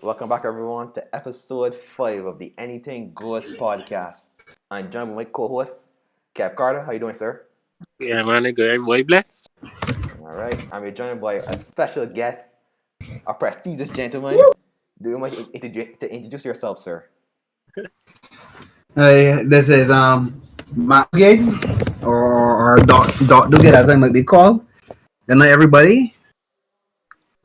Welcome back, everyone, to episode 5 of the Anything Goes podcast. I'm joined with my co-host, Kev Carter. How you doing, sir? Yeah, man, good. Everybody bless. All right. I'm joined by a special guest, a prestigious gentleman. Do you mind to introduce yourself, sir? Hey, this is Matt Gig or Dot Dugget as I might be called. Good night, everybody.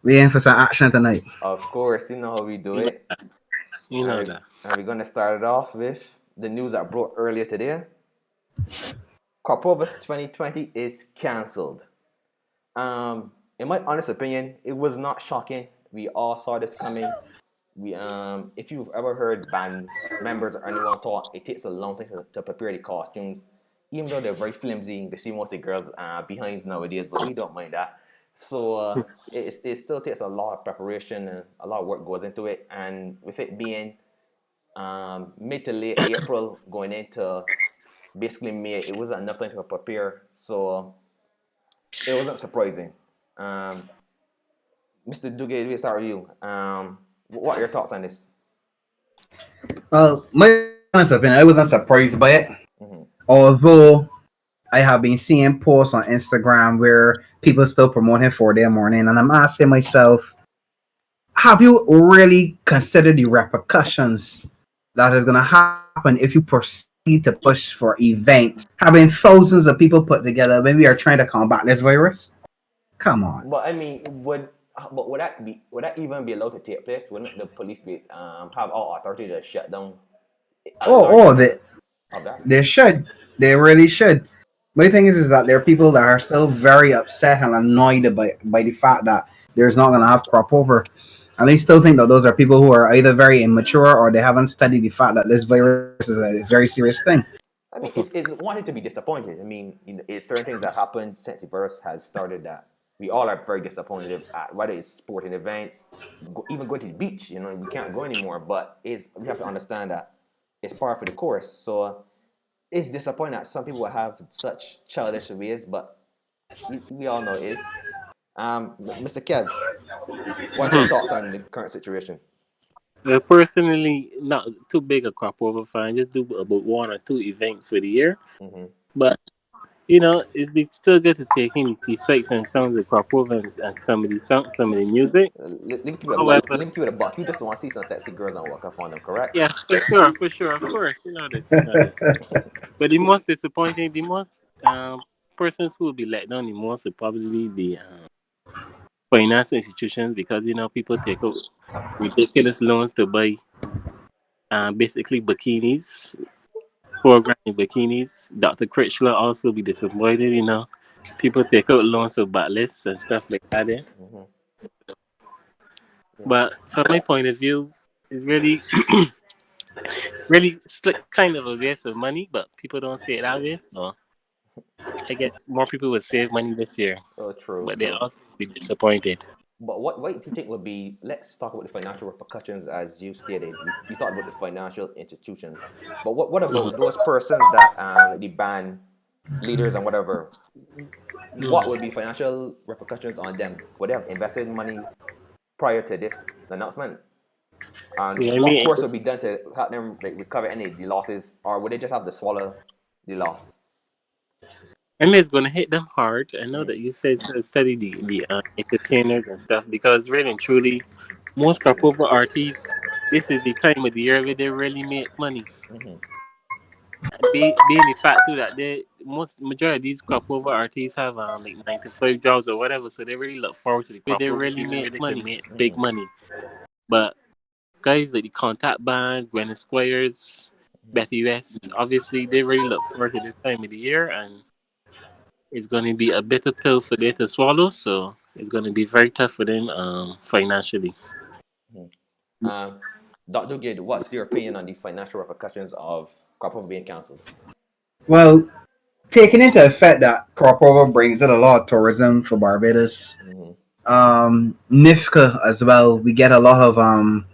We in for some action tonight. Of course, you know how we do You know it. that. You And, know we, that. and we're going to start it off with the news that broke earlier today. Corpova 2020 is cancelled. In my honest opinion, it was not shocking. We all saw this coming. If you've ever heard band members or anyone talk, it takes a long time to prepare the costumes, even though they're very flimsy. They see most of the girls behinds nowadays, but we don't mind that. So it still takes a lot of preparation and a lot of work goes into it. And with it being mid to late April, going into basically May, it wasn't enough time to prepare. So it wasn't surprising. Um, Mr. Dugue, we start with you. What are your thoughts on this? Well, my honest opinion, I wasn't surprised by it. Mm-hmm. Although I have been seeing posts on Instagram where people still promoting 4 day morning, and I'm asking myself, have you really considered the repercussions that is going to happen if you proceed to push for events, having thousands of people put together when we are trying to combat this virus? Come on. But I mean, would that even be allowed to take place? Wouldn't the police have all authority to shut down a large They, of that? they should. They really should. My thing is that there are people that are still very upset and annoyed by the fact that there's not going to have crop over. And they still think that those are people who are either very immature or they haven't studied the fact that this virus is a very serious thing. I mean, it's wanted to be disappointed. I mean, it's certain things that happened since the virus has started that we all are very disappointed at, whether it's sporting events, even going to the beach. We can't go anymore. But we have to understand that it's part of the course. So it's disappointing that some people have such childish ways, but we all know it is. Mr. Kev, what's your thoughts on the current situation? Personally, not too big a crop over fan. Just do about 1 or 2 events for the year. Mm-hmm. But it'd be still good to take in the sights and sounds of crop over and some of the songs, some of the music. Let me keep it a buck. However, Let me keep it a buck. You just want to see some sexy girls and walk up on them, correct? yeah, for sure, of course, that. But the most disappointing, the most persons who will be let down the most would probably be finance institutions because people take out ridiculous loans to buy basically bikinis, 4 grand in bikinis. Dr. Critchler also be disappointed, people take out loans for backlists and stuff like that. Mm-hmm. But from my point of view, it's really really kind of a waste of money, but people don't see it that way. So I guess more people would save money this year, Oh, true, but they true. also be disappointed. But what do you think would be? Let's talk about the financial repercussions, as you stated. You talked about the financial institutions, but what about those persons that the band leaders and whatever? What would be financial repercussions on them? Would they have invested money prior to this announcement? And Yeah, I what mean, course would be done to help them recover any of the losses, or would they just have to swallow the loss? it's gonna hit them hard. I know Mm-hmm. that you said to study the entertainers and stuff because really and truly, most corporate artists, this is the time of the year where they really make money. Mm-hmm. Being the fact too that they most majority of these crossover artists have like 9 to 5 jobs or whatever, so they really look forward to the crossover They season where really they can make make big Mm-hmm. money. But guys like the Contact Band, Gwen Squires, Betty West, obviously they really look forward to this time of the year, and it's going to be a bitter pill for them to swallow. So it's going to be very tough for them financially. Mm-hmm. Dr. Gid, what's your opinion on the financial repercussions of Crop being cancelled? Well, taking into effect that crop over brings in a lot of tourism for Barbados. Mm-hmm. NIFCA as well. We get a lot of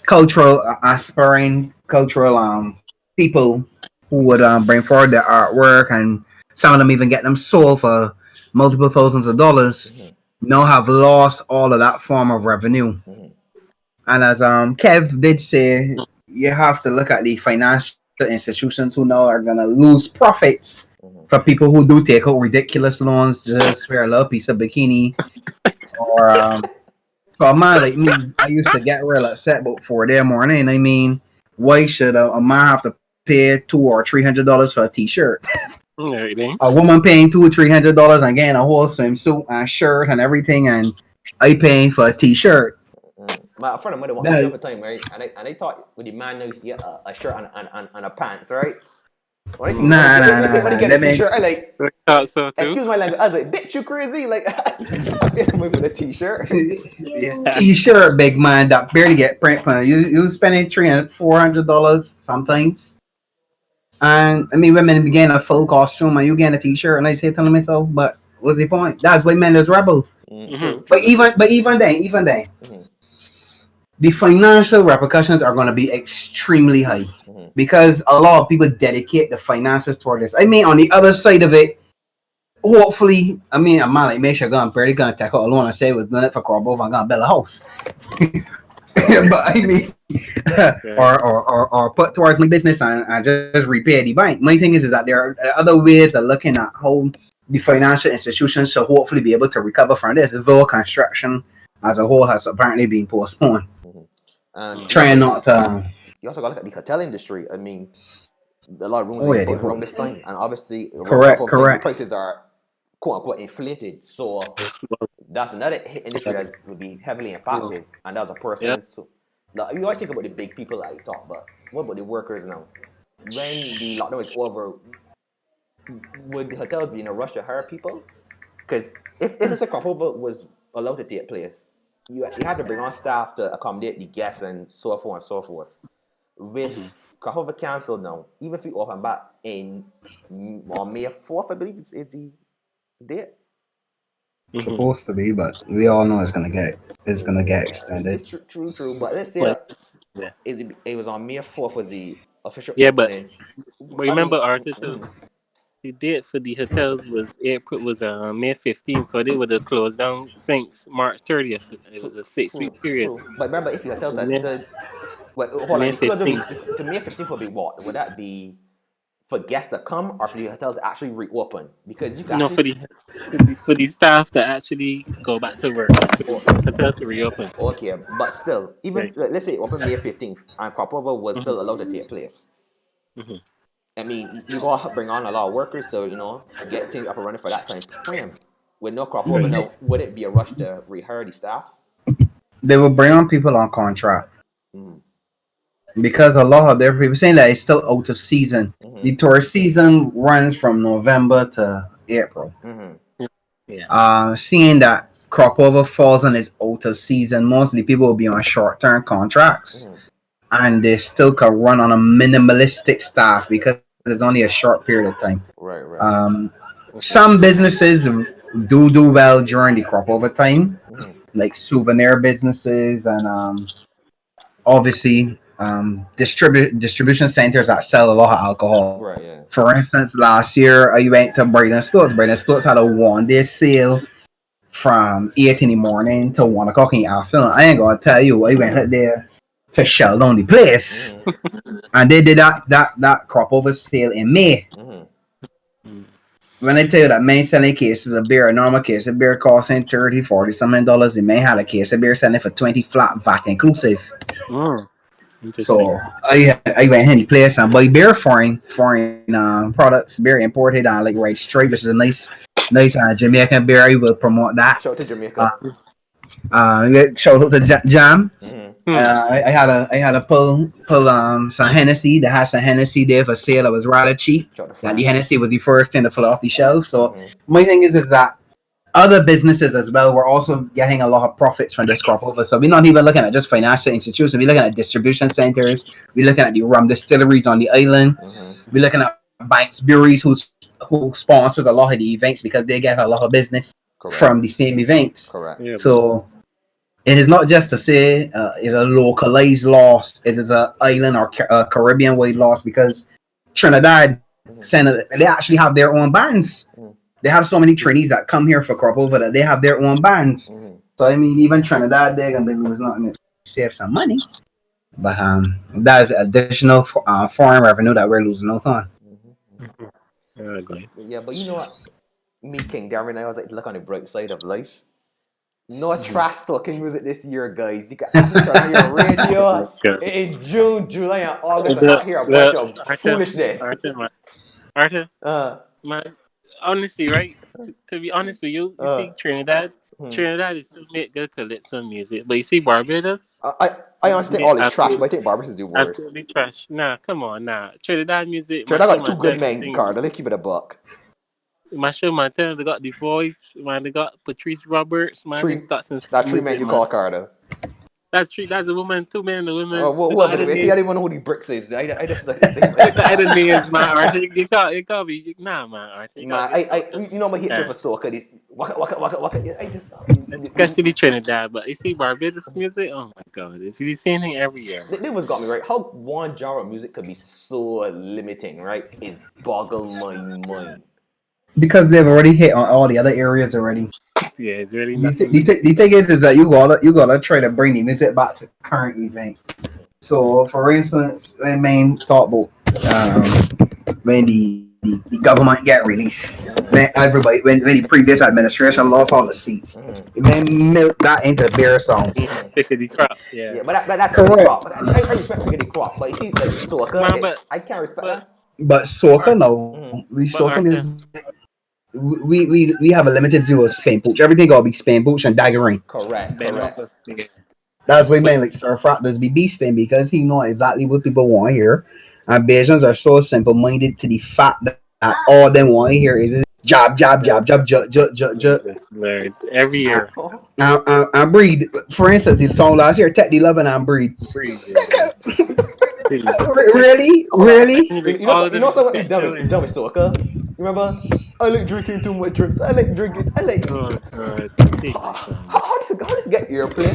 cultural aspiring cultural people who would bring forward their artwork, and some of them even get them sold for multiple thousands of dollars. Mm-hmm. Now have lost all of that form of revenue. Mm-hmm. And as Kev did say, you have to look at the financial institutions who now are gonna lose profits Mhm. for people who do take out ridiculous loans just for a little piece of bikini. Or for a man like me, I used to get real upset about 4 day morning. I mean, why should a man have to pay $200 or $300 for a t-shirt? Everything. A woman paying $200 or $300 and getting a whole swimsuit and shirt and everything, and I paying for a t-shirt. My friend of mine walked the That, shop time, right? And they thought with the man knows get a shirt and a pants, right? nah, nah, nah, When they nah. get a Let me. t-shirt, I like, I thought so too. excuse my language. I was like, bitch, you crazy? Like, I feel like with a t-shirt. Yeah. T-shirt, big man, that barely get print on. You spending $300, $400 sometimes. And I mean, women begin a full costume and you get a t-shirt, and I say telling myself, but what's the point? That's why men is rebel. Mm-hmm. True, But true. even then, Mhm, the financial repercussions are going to be extremely high mhm. because a lot of people dedicate the finances toward this. I mean, on the other side of it, hopefully, I mean, a man like me, sure, gonna barely gonna take out a loan and say was doing it for crop over and gonna build a house. But I mean, Yeah. or put towards my business and just repay the bank. My thing is that there are other ways of looking at how the financial institutions should hopefully be able to recover from this, though construction as a whole has apparently been postponed. Mhm. And Trying not to. you also got to look at the hotel industry. I mean, a lot of rooms Oh being yeah, booked around this time, and obviously around crop correct, over time, the correct. prices are quote unquote inflated. So that's another industry that would be heavily impacted, and that's a Yeah. person. So, now, you always think about the big people that you talk, but what about the workers now? When the lockdown is over, would the hotels be in a rush to hire people? Because if the crop over was allowed to take place, you had to bring on staff to accommodate the guests and so forth and so forth. With Mm-hmm. Crop cancelled now, even if we open back in on May 4th, I believe is the date. Mm-hmm. Supposed to be, but we all know it's gonna get It's extended. true. But let's say Well, yeah. it was on May 4th was the official Yeah, but opening. I remember, mean, Arthur, too. The date for the hotels was April was May 15th, because they would have closed down since March 30th. It was true, a 6 week period. true. But remember, if the hotels had May, stood, well, hold on, May the closure 15th. to May 15th would be what? Would that be for guests to come or for the hotels to actually reopen? Because you can No, actually, for the staff to actually go back to work, for the oh, hotel to reopen. okay, but still, even Right. let's say it opened May 15th and crop over was Mm-hmm. still allowed to take place. Mm-hmm. I mean, you gotta bring on a lot of workers to, get things up and running for that time frame. With no crop over Right. now, would it be a rush to rehire the staff? They will bring on people on contract Mm-hmm. because a lot of their people saying that it's still out of season. Mm-hmm. The tourist season runs from November to April. Mm-hmm. Yeah. Seeing that crop over falls on its out of season, mostly people will be on short term contracts Mm-hmm. and they still can run on a minimalistic staff because it's only a short period of time. Right, right. Um, some businesses do well during the crop over time, Mm-hmm. like souvenir businesses and obviously distribution centers that sell a lot of alcohol. Right, yeah. For instance, last year I went to Brighton Stores. Brighton Stores had a 1 day sale from 8 in the morning to 1 o'clock in the afternoon. I ain't gonna tell you, I went out there to shell down the place, Mm-hmm. and they did that crop over sale in May. Mm-hmm. Mm. When I tell you that main selling cases of beer, a normal case of beer costing 30, 40 something dollars, the main had a case of beer selling for 20 flat VAT inclusive. Mm. Interesting. So I went in the place and buy beer foreign products, beer imported like Right Straight, which is a nice Jamaican beer. I will promote that. Shout out to Jamaica. Shout out to Jam. Mm-hmm. Hmm. I had to pull some Hennessy. They had some Hennessy there for sale. That was rather cheap. Shout out to That the France. Hennessy was the first thing to fall off the shelf. So Mm-hmm. my thing is that other businesses as well were also getting a lot of profits from this crop over. So we're not even looking at just financial institutions. We're looking at distribution centers. We're looking at the rum distilleries on the island. Mm-hmm. We're looking at banks, breweries who sponsors a lot of the events because they get a lot of business Correct. from the same events. Correct. Yeah. So it is not just to say it's a localized loss. It is an island or Caribbean wide loss because Trinidad, Senegal, they actually have their own bands. Mm-hmm. They have so many trainees that come here for crop over that they have their own bands. Mm-hmm. So I mean, even Trinidad, they're gonna be losing nothing. save some money. But that's additional foreign revenue that we're losing out on. Exactly. Yeah, but you know what? Me, KingDarian, I was like, look on the bright side of life. No trash soaking music this year, guys. You can actually turn on your radio in June, July, and August and not hear a bunch of foolishness. Arthur, Uh, man, honestly, right? To be honest with you, you see Trinidad. hmm. Trinidad is still make good calypso music, but you see Barbados, I honestly think they all is trash, but I think Barbados is the worst. absolutely trash. Nah, come on, nah. Trinidad music, Trinidad Marshall got two good Martin, men, Carter. Let's keep it a buck. Marshall Martin, they got the voice, man. They got Patrice Roberts, man. They Three, got some that three men music, you man. call Carter. That's three. That's a woman. Two men, a woman. They got Whoever other it is. See, I names. don't even know who the bricks is. I just like They got other names, man. Arthur, it can't be. Nah, man. Arthur, it man, can't be Soca. you know my hatred for soca. This waka. I just Especially Trinidad, but you see Barbados music. Oh my God, it's the same thing every year. They was got me right. How one genre of music could be so limiting, right? It boggle my mind. Because they've already hit on all the other areas already. Yeah, it's really The, nothing. the thing is that you gotta try to bring the music back to current events. So, for instance, when main talk about when the government get released, when when the previous administration lost all the seats, it may milk that into beer songs. Pickety crop. Yeah. Yeah, but that's Correct. Pickety crop. But I respect Pickety crop, but you see, like soca, Man, I can't respect but that. But soca, no, Mhm. we but soca Arthur, music. We have a limited view of Spain Pooch. Everything gotta be Spain Pooch and daggering. Correct. yeah. That's why man like Sir Frat be beasting because he know exactly what people want to hear. And Bajans are so simple minded to the fact that all they want to hear is jab, Lord, every year. and breed. For instance, the song last year, Tech the Lovin' and breed. Really? You know something dumb with soca? Remember? I like drinking too much drinks. I like drinking. I like. Oh God, How does it get airplay?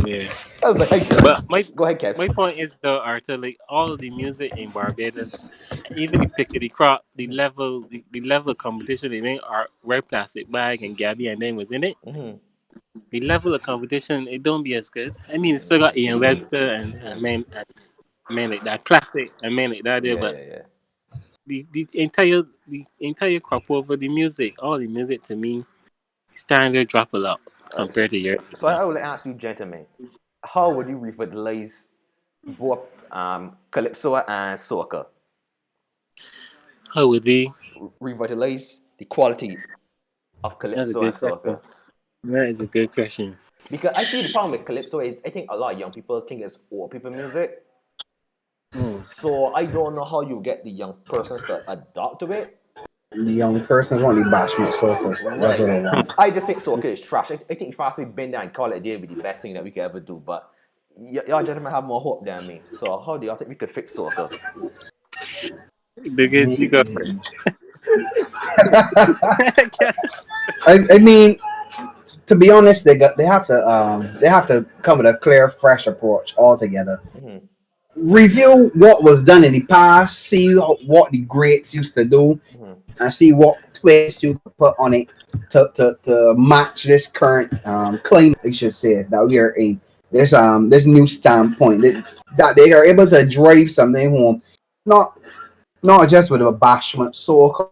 yeah. I was like, But go ahead, Kev. my point is though, Arthur, like all of the music in Barbados, even the pickety crop, the level of competition they make are Red Plastic Bag and Gabby and then was in it. Mm-hmm. The level of competition it don't be as good. I mean, it's still got Ian Webster and man like that classic and man like that there, but Yeah. the entire crop over the music, all the music to me, standard drop a lot compared to your. So I will ask you, gentlemen, how would you revitalize both calypso and soca? How would we? Revitalize the quality of That's a calypso and good question. soca. That is a good question. Because I see the problem with calypso is I think a lot of young people think it's old people music. So I don't know how you get the young persons to adopt to it. The young persons want the bashment soca. That's what I want. I just think soca is trash. I think if I say bend down and call it a day would be the best thing that we could ever do. But y'all gentlemen have more hope than me. So how do y'all think we could fix soca? You go first. I mean, to be honest, they have to come with a clear, fresh approach altogether. Mm-hmm. Review what was done in the past, see what the greats used to do, and see what twists you could put on it to match this current climate. I should say that we are in this new standpoint that they are able to drive something home, not just with a bashment soca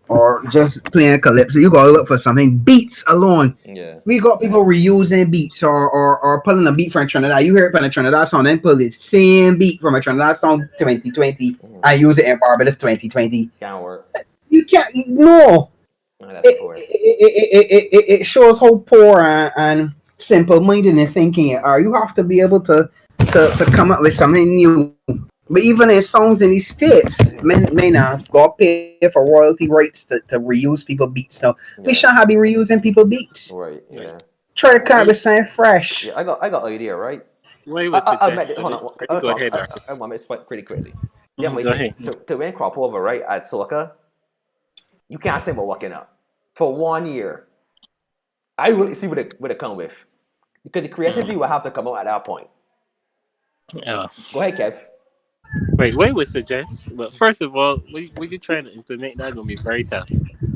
or just playing calypso. You gotta look for something. Beats alone. Yeah. We got people reusing beats or pulling a beat from Trinidad. You hear it from a Trinidad song, then pull the same beat from a Trinidad song 2020 and use it in Barbados 2020. Can't work. You can't. No. That's It shows how poor and simple-minded and thinking you are. You have to be able to come up with something new. But even in songs in these states, may not got pay for royalty rights to reuse people beats. Now we shouldn't be reusing people beats. Right. Yeah. Try to come up with something fresh. Yeah. I got an idea, right? Hold on. Go ahead, Arthur. I want to explain pretty quickly. Yeah, Go ahead. To win crop over, right, at soca, you can't say about walking up for 1 year. I really see what it come with, because the creativity will have to come out at that point. Yeah. Go ahead, Kev. Wait, Way would suggest, but first of all, what you trying to implement that gonna be very tough.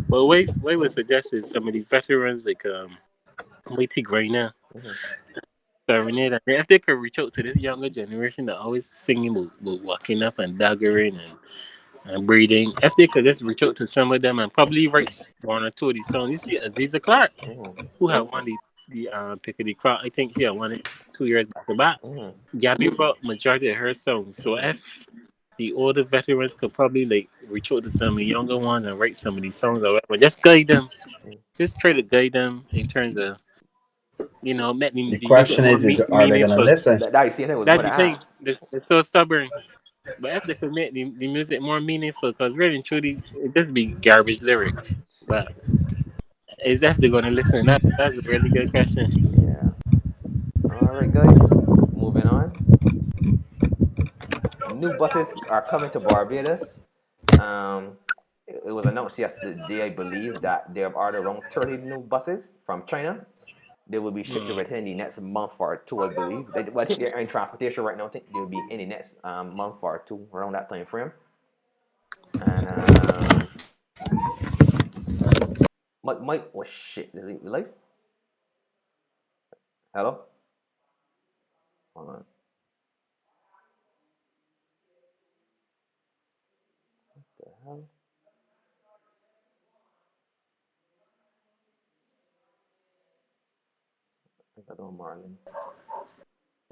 But Way would suggest is some of the veterans like Waity Grainer, terminate. And if they could reach out to this younger generation that always singing about walking up and daggering and breathing, if they could just reach out to some of them and probably write one or two of these songs. You see Aziza Clark, Mm-hmm. who had won the Pickety Crowd. I think he had won it 2 years back to back. Mm-hmm. Gabby wrote majority of her songs. So if the older veterans could probably like reach out to some of the younger ones and write some of these songs or whatever, just guide them. Just try to guide them in terms of make The the music question more is are they gonna meaningful. listen? That you see, I think was That's about the to thing. ask. They're so stubborn. But if they could make the music more meaningful, because really and truly, it just be garbage lyrics. But is if they're gonna listen? That's a really good question. Yeah. All right, guys. Moving on. New buses are coming to Barbados. It was announced yesterday, I believe, that they have ordered around 30 new buses from China. They will be shipped to Mm. within the next month or two, I believe. Well, I think they're in transportation right now. I think they'll be in the next month or two, around that time frame. And Mike, oh shit, did he leave life? Hello? Hold on. What the hell? I think I don't Marlon.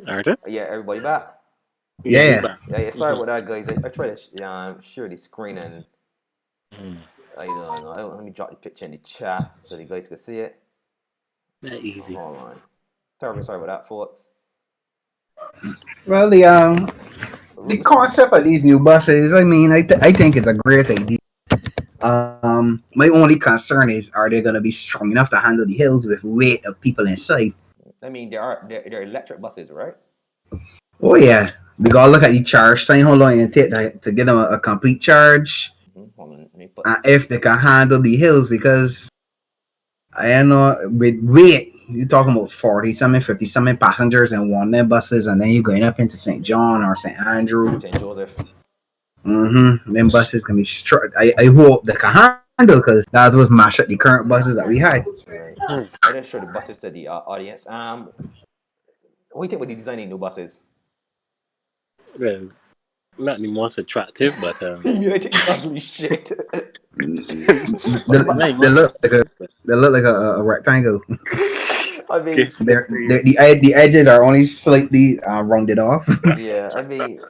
Arthur? Yeah, everybody back. Yeah, we Yeah. back. Yeah, sorry about that, guys. I tried to share the screen and Mm. I don't know. Let me drop the picture in the chat so you guys can see it. That easy. Hold on. Terribly sorry about that, folks. Well, the concept of these new buses, I mean, I think it's a great idea. My only concern is, are they going to be strong enough to handle the hills with weight of people inside? I mean, there are electric buses, right? Oh yeah, we gotta look at the charge time. How long it take to get them a complete charge, Hold on, let me put. and if they can handle the hills. Because I don't know with weight, you're talking about 40 something, 50 something passengers in one of them buses, and then you're going up into St. John or St. Andrew. St. Joseph. Them buses can be struck. I hope they can handle, because that's what's mash up the current buses that we had. Right. Mm. I just show the buses to the audience. What do you think about the designing new buses? Well, not the most attractive, but I think it's ugly shit. They, like they most look like attractive. But they look like a rectangle. I mean, guess The edges are only slightly rounded off. yeah. I mean,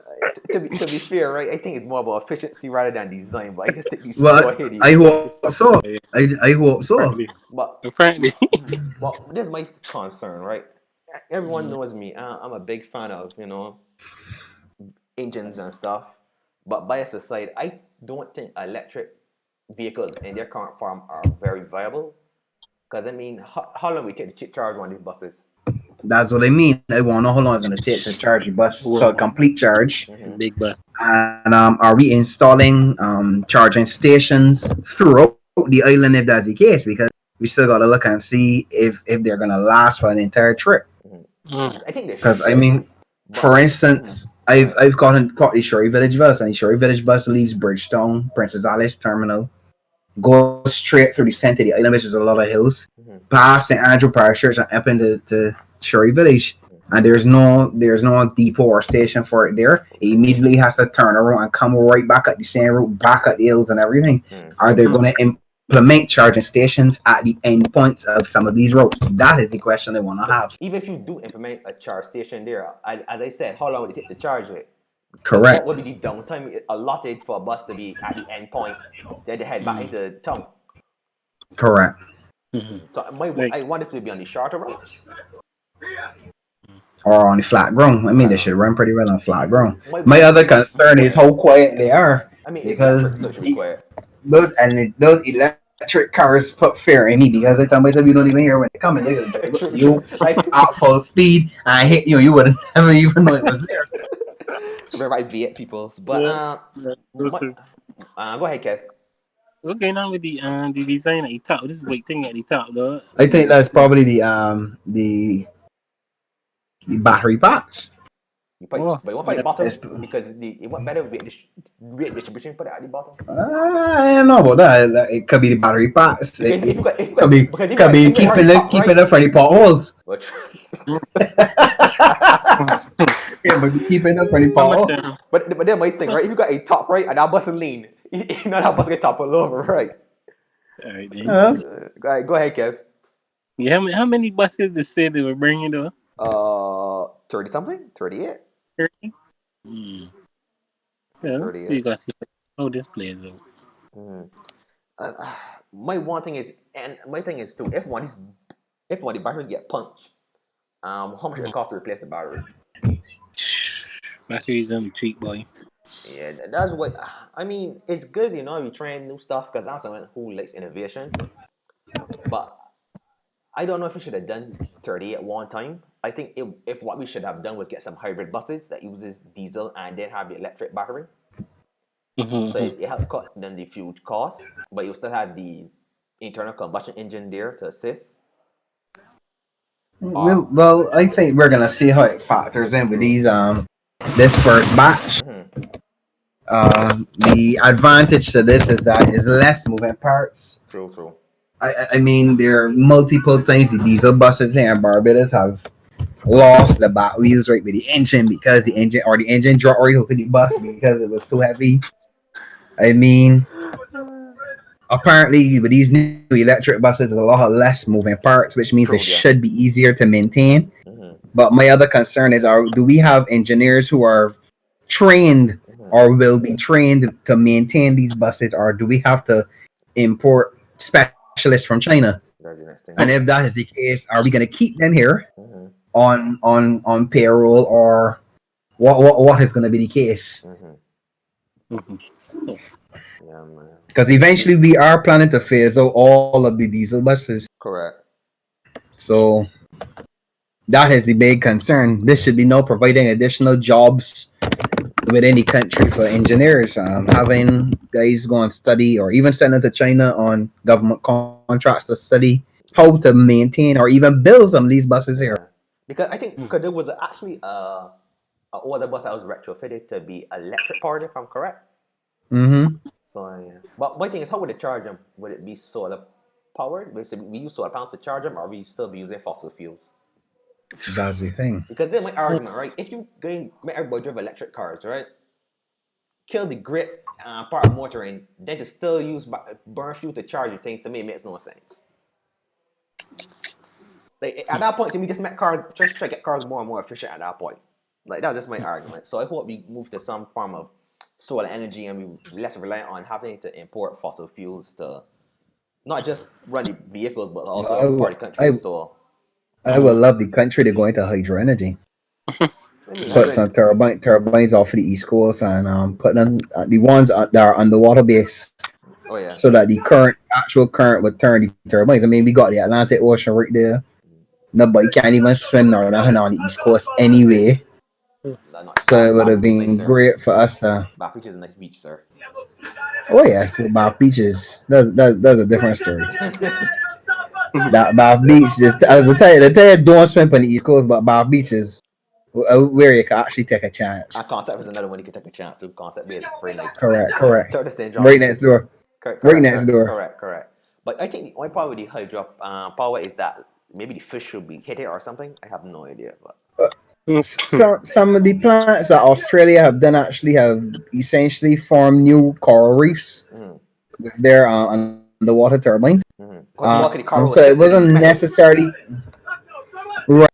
to be fair, right? I think it's more about efficiency rather than design. But I just think these so Well, I hideous. hope so. I hope so. apparently, But apparently. well, there's my concern, right? Everyone Mm. knows me. I'm a big fan of engines and stuff. But bias aside, I don't think electric vehicles in their current form are very viable. Because I mean, how long we take to charge one of these buses? That's what I mean. I want to know how long it's going to take to charge the bus to a Well, complete charge. Mm-hmm. big bus. And are we installing charging stations throughout the island if that's the case? Because we still got to look and see if they're going to last for an entire trip. Mm-hmm. Mm. I think they Because I should. mean, But for instance, I've caught the Shorey Village bus, and the Shorey Village bus leaves Bridgetown, Princess Alice Terminal, goes straight through the center of the island, which is a lot of hills, mm-hmm. past St. Andrew Parish Church and up into Shorey Village. And there's no depot or station for it there. It immediately has to turn around and come right back at the same route, back at the hills and everything. Are they going to implement charging stations at the end points of some of these roads? That is the question they want to have. Even if you do implement a charge station there, as I said, how long would it take to charge it? Correct. What would be the downtime allotted for a bus to be at the end point, then they head back into town? Correct. Mm-hmm. So I want it to be on the shorter routes. Or on the flat ground. I mean, they should run pretty well on flat ground. My My other concern is how quiet they are. I mean, it's Because electric, so it should be quiet. those electric cars put fear in me, because I tell myself you don't even hear when they come and they're gonna drive up to you at full speed and hit you. You wouldn't ever even know it was there. We're right V8 people. But go ahead, Kev. What's going on with the design at the top? This white thing at the top, though. I think that's probably the battery packs. Oh, but you want to put it bottom It's- because it want better weight distribution. Put it at the bottom. I don't know about that. It could be the battery packs. Because if you got, Could be because could be if you got keeping the it top keeping right, it for the potholes. but Yeah, but keeping it for the how much? potholes. but then my thing, right? If you got a top right and that bus is lean, you know that bus get top all over, right? All right, then. Go ahead, Kev. Yeah, how many buses they say they were bringing though? 30 something, 38, 30? Mm. Yeah, 38. you gotta see how this plays out. Mm. Uh, my one thing is, and my thing is too, if one of the batteries get punched, how much it cost to replace the battery? Batteries on the cheap, boy. Yeah, that's what I mean. It's good, we trying new stuff because I'm someone who likes innovation. But I don't know if we should have done 30 at one time. I think if what we should have done was get some hybrid buses that uses diesel and then have the electric battery. So it helped cut down the fuel costs, but you still have the internal combustion engine there to assist. Well, I think we're gonna see how it factors in with these this first batch. Mhm. The advantage to this is that it's less moving parts. True. I mean, there are multiple times the diesel buses here in Barbados have lost the back wheels right with the engine because the engine dropped right hooked to the bus because it was too heavy. I mean, apparently with these new electric buses, there's a lot of less moving parts, which means True, it yeah. should be easier to maintain. Hmm. But my other concern is, do we have engineers who are trained or will be trained to maintain these buses, or do we have to import specialists from China? That's the next thing. And if that is the case, are we going to keep them here Hmm. on payroll, or what is going to be the case? Yeah, man. Because eventually we are planning to phase out all of the diesel buses. Correct. So that is the big concern. This should be no providing additional jobs within the country for engineers. Having guys go and study or even send them to China on government contracts to study how to maintain or even build some of these buses here. Yeah. Because I think because there was actually a older bus that was retrofitted to be electric powered, if I'm correct. Mm-hmm. So yeah. But my thing is, how would it charge them? Would it be solar powered? We use solar panels to charge them, or we still be using fossil fuels? That's the thing. Because then my argument, right? If you going make everybody drive electric cars, right? Kill the grid part of motoring, then to still use burn fuel to charge your things, to me it makes no sense. Like at that point, to me, just make cars, just try to get cars more and more efficient at that point. Like that was just my argument. So I hope we move to some form of solar energy and we less reliant on having to import fossil fuels to not just run the vehicles, but also part of the country. So I would love the country to go into hydro energy. I mean, Put some turbines off of the East Coast and put them the ones that are underwater base, oh yeah, so that the actual current would turn the turbines. I mean, we got the Atlantic Ocean right there. Nobody can't even swim or nothing on the East Coast anyway. So it would have been great for us to. Bath Beach is a nice beach, sir. Oh yes, with Bath Beaches. That's a different story. That Bath Beach, just as I tell you, don't swim on the East Coast, but Bath Beach is where you can actually take a chance. Concept is another one you can take a chance to. Concept is very nice. Correct. Start the St. John. Right next door. Right next door. Correct. But I think the only problem with the hydro power is that maybe the fish should be hit it or something. I have no idea. But some of the plants that Australia have done actually have essentially formed new coral reefs with their underwater turbines. So it wasn't necessarily right,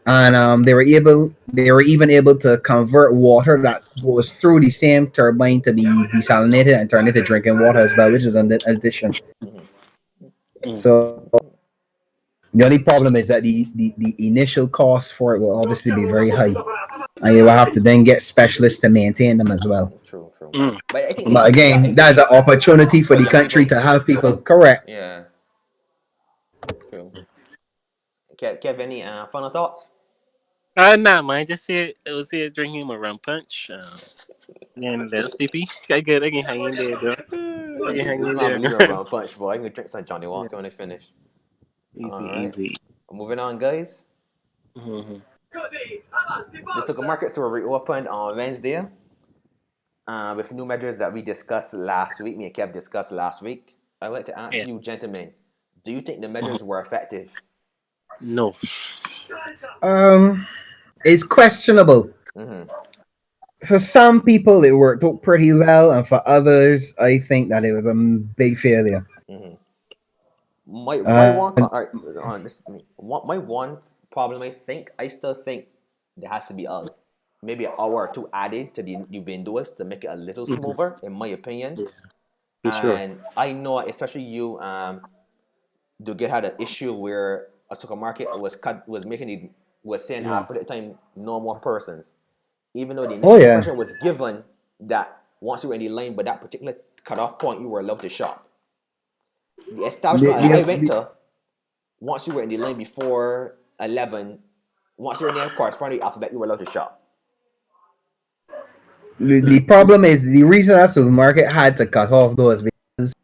and they were even able to convert water that goes through the same turbine to be desalinated and turn it to drinking water as well, which is an addition. So the only problem is that the initial cost for it will obviously be very high, and you will have to then get specialists to maintain them as well. True. But again, that's an opportunity for the country to have people correct. Yeah. True. Kev, any final thoughts? Nah, man. Just see it drinking my rum punch. And a little sleepy. I can hang in there, though. I can hang in there. Around punch, boy. I'm gonna drink some Johnny Walker when I finish. Easy. Moving on, guys. Mm-hmm. The supermarkets were reopened on Wednesday with new measures that we discussed last week. Me and Kev discussed last week. I'd like to ask Yeah. you, gentlemen, do you think the Mhm. measures were effective? No. It's questionable. Mm-hmm. For some people, it worked out pretty well, and for others, I think that it was a big failure. Mm-hmm. My Uh, one all right, on this my one problem I still think there has to be a maybe an hour or two added to the new windows to make it a little Mhm. smoother, in my opinion. Yeah, for sure. And I know, especially you, do get had an issue where a supermarket was making it was saying Mm. at the time no more persons, even though the oh initial yeah, impression was given that once you were in the line by that particular cutoff point, you were allowed to shop. The the, establishment that I the, went the, to, once you were in the line before 11, once you're in there corresponding after that, you were allowed to shop. the problem is the reason that supermarket had to cut off those because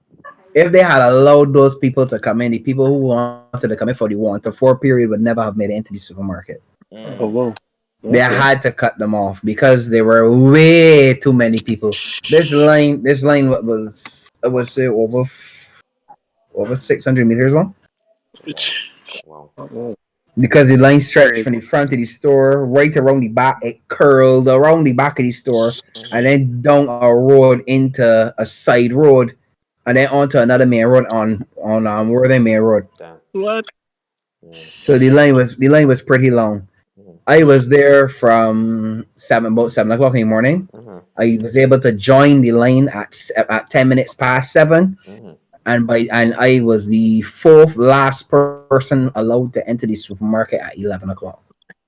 if they had allowed those people to come in, the people who wanted to come in for the 1 to 4 period would never have made it into the supermarket. Oh, Mm, whoa. They Okay. had to cut them off because there were way too many people. This line was I would say over 600 meters long wow, wow. Oh, because the line stretched very. from the front of the store right around the back. It curled around the back of the store and Mm-hmm. then down a road into a side road and then onto another main road on Worthing Main Road. Damn. What? Yeah. So the line was pretty long. Mm-hmm. I was there from about 7 o'clock in the morning. Mm-hmm. I was able to join the line at 10 minutes past 7, Mm-hmm. and I was the fourth last person allowed to enter the supermarket at 11 o'clock.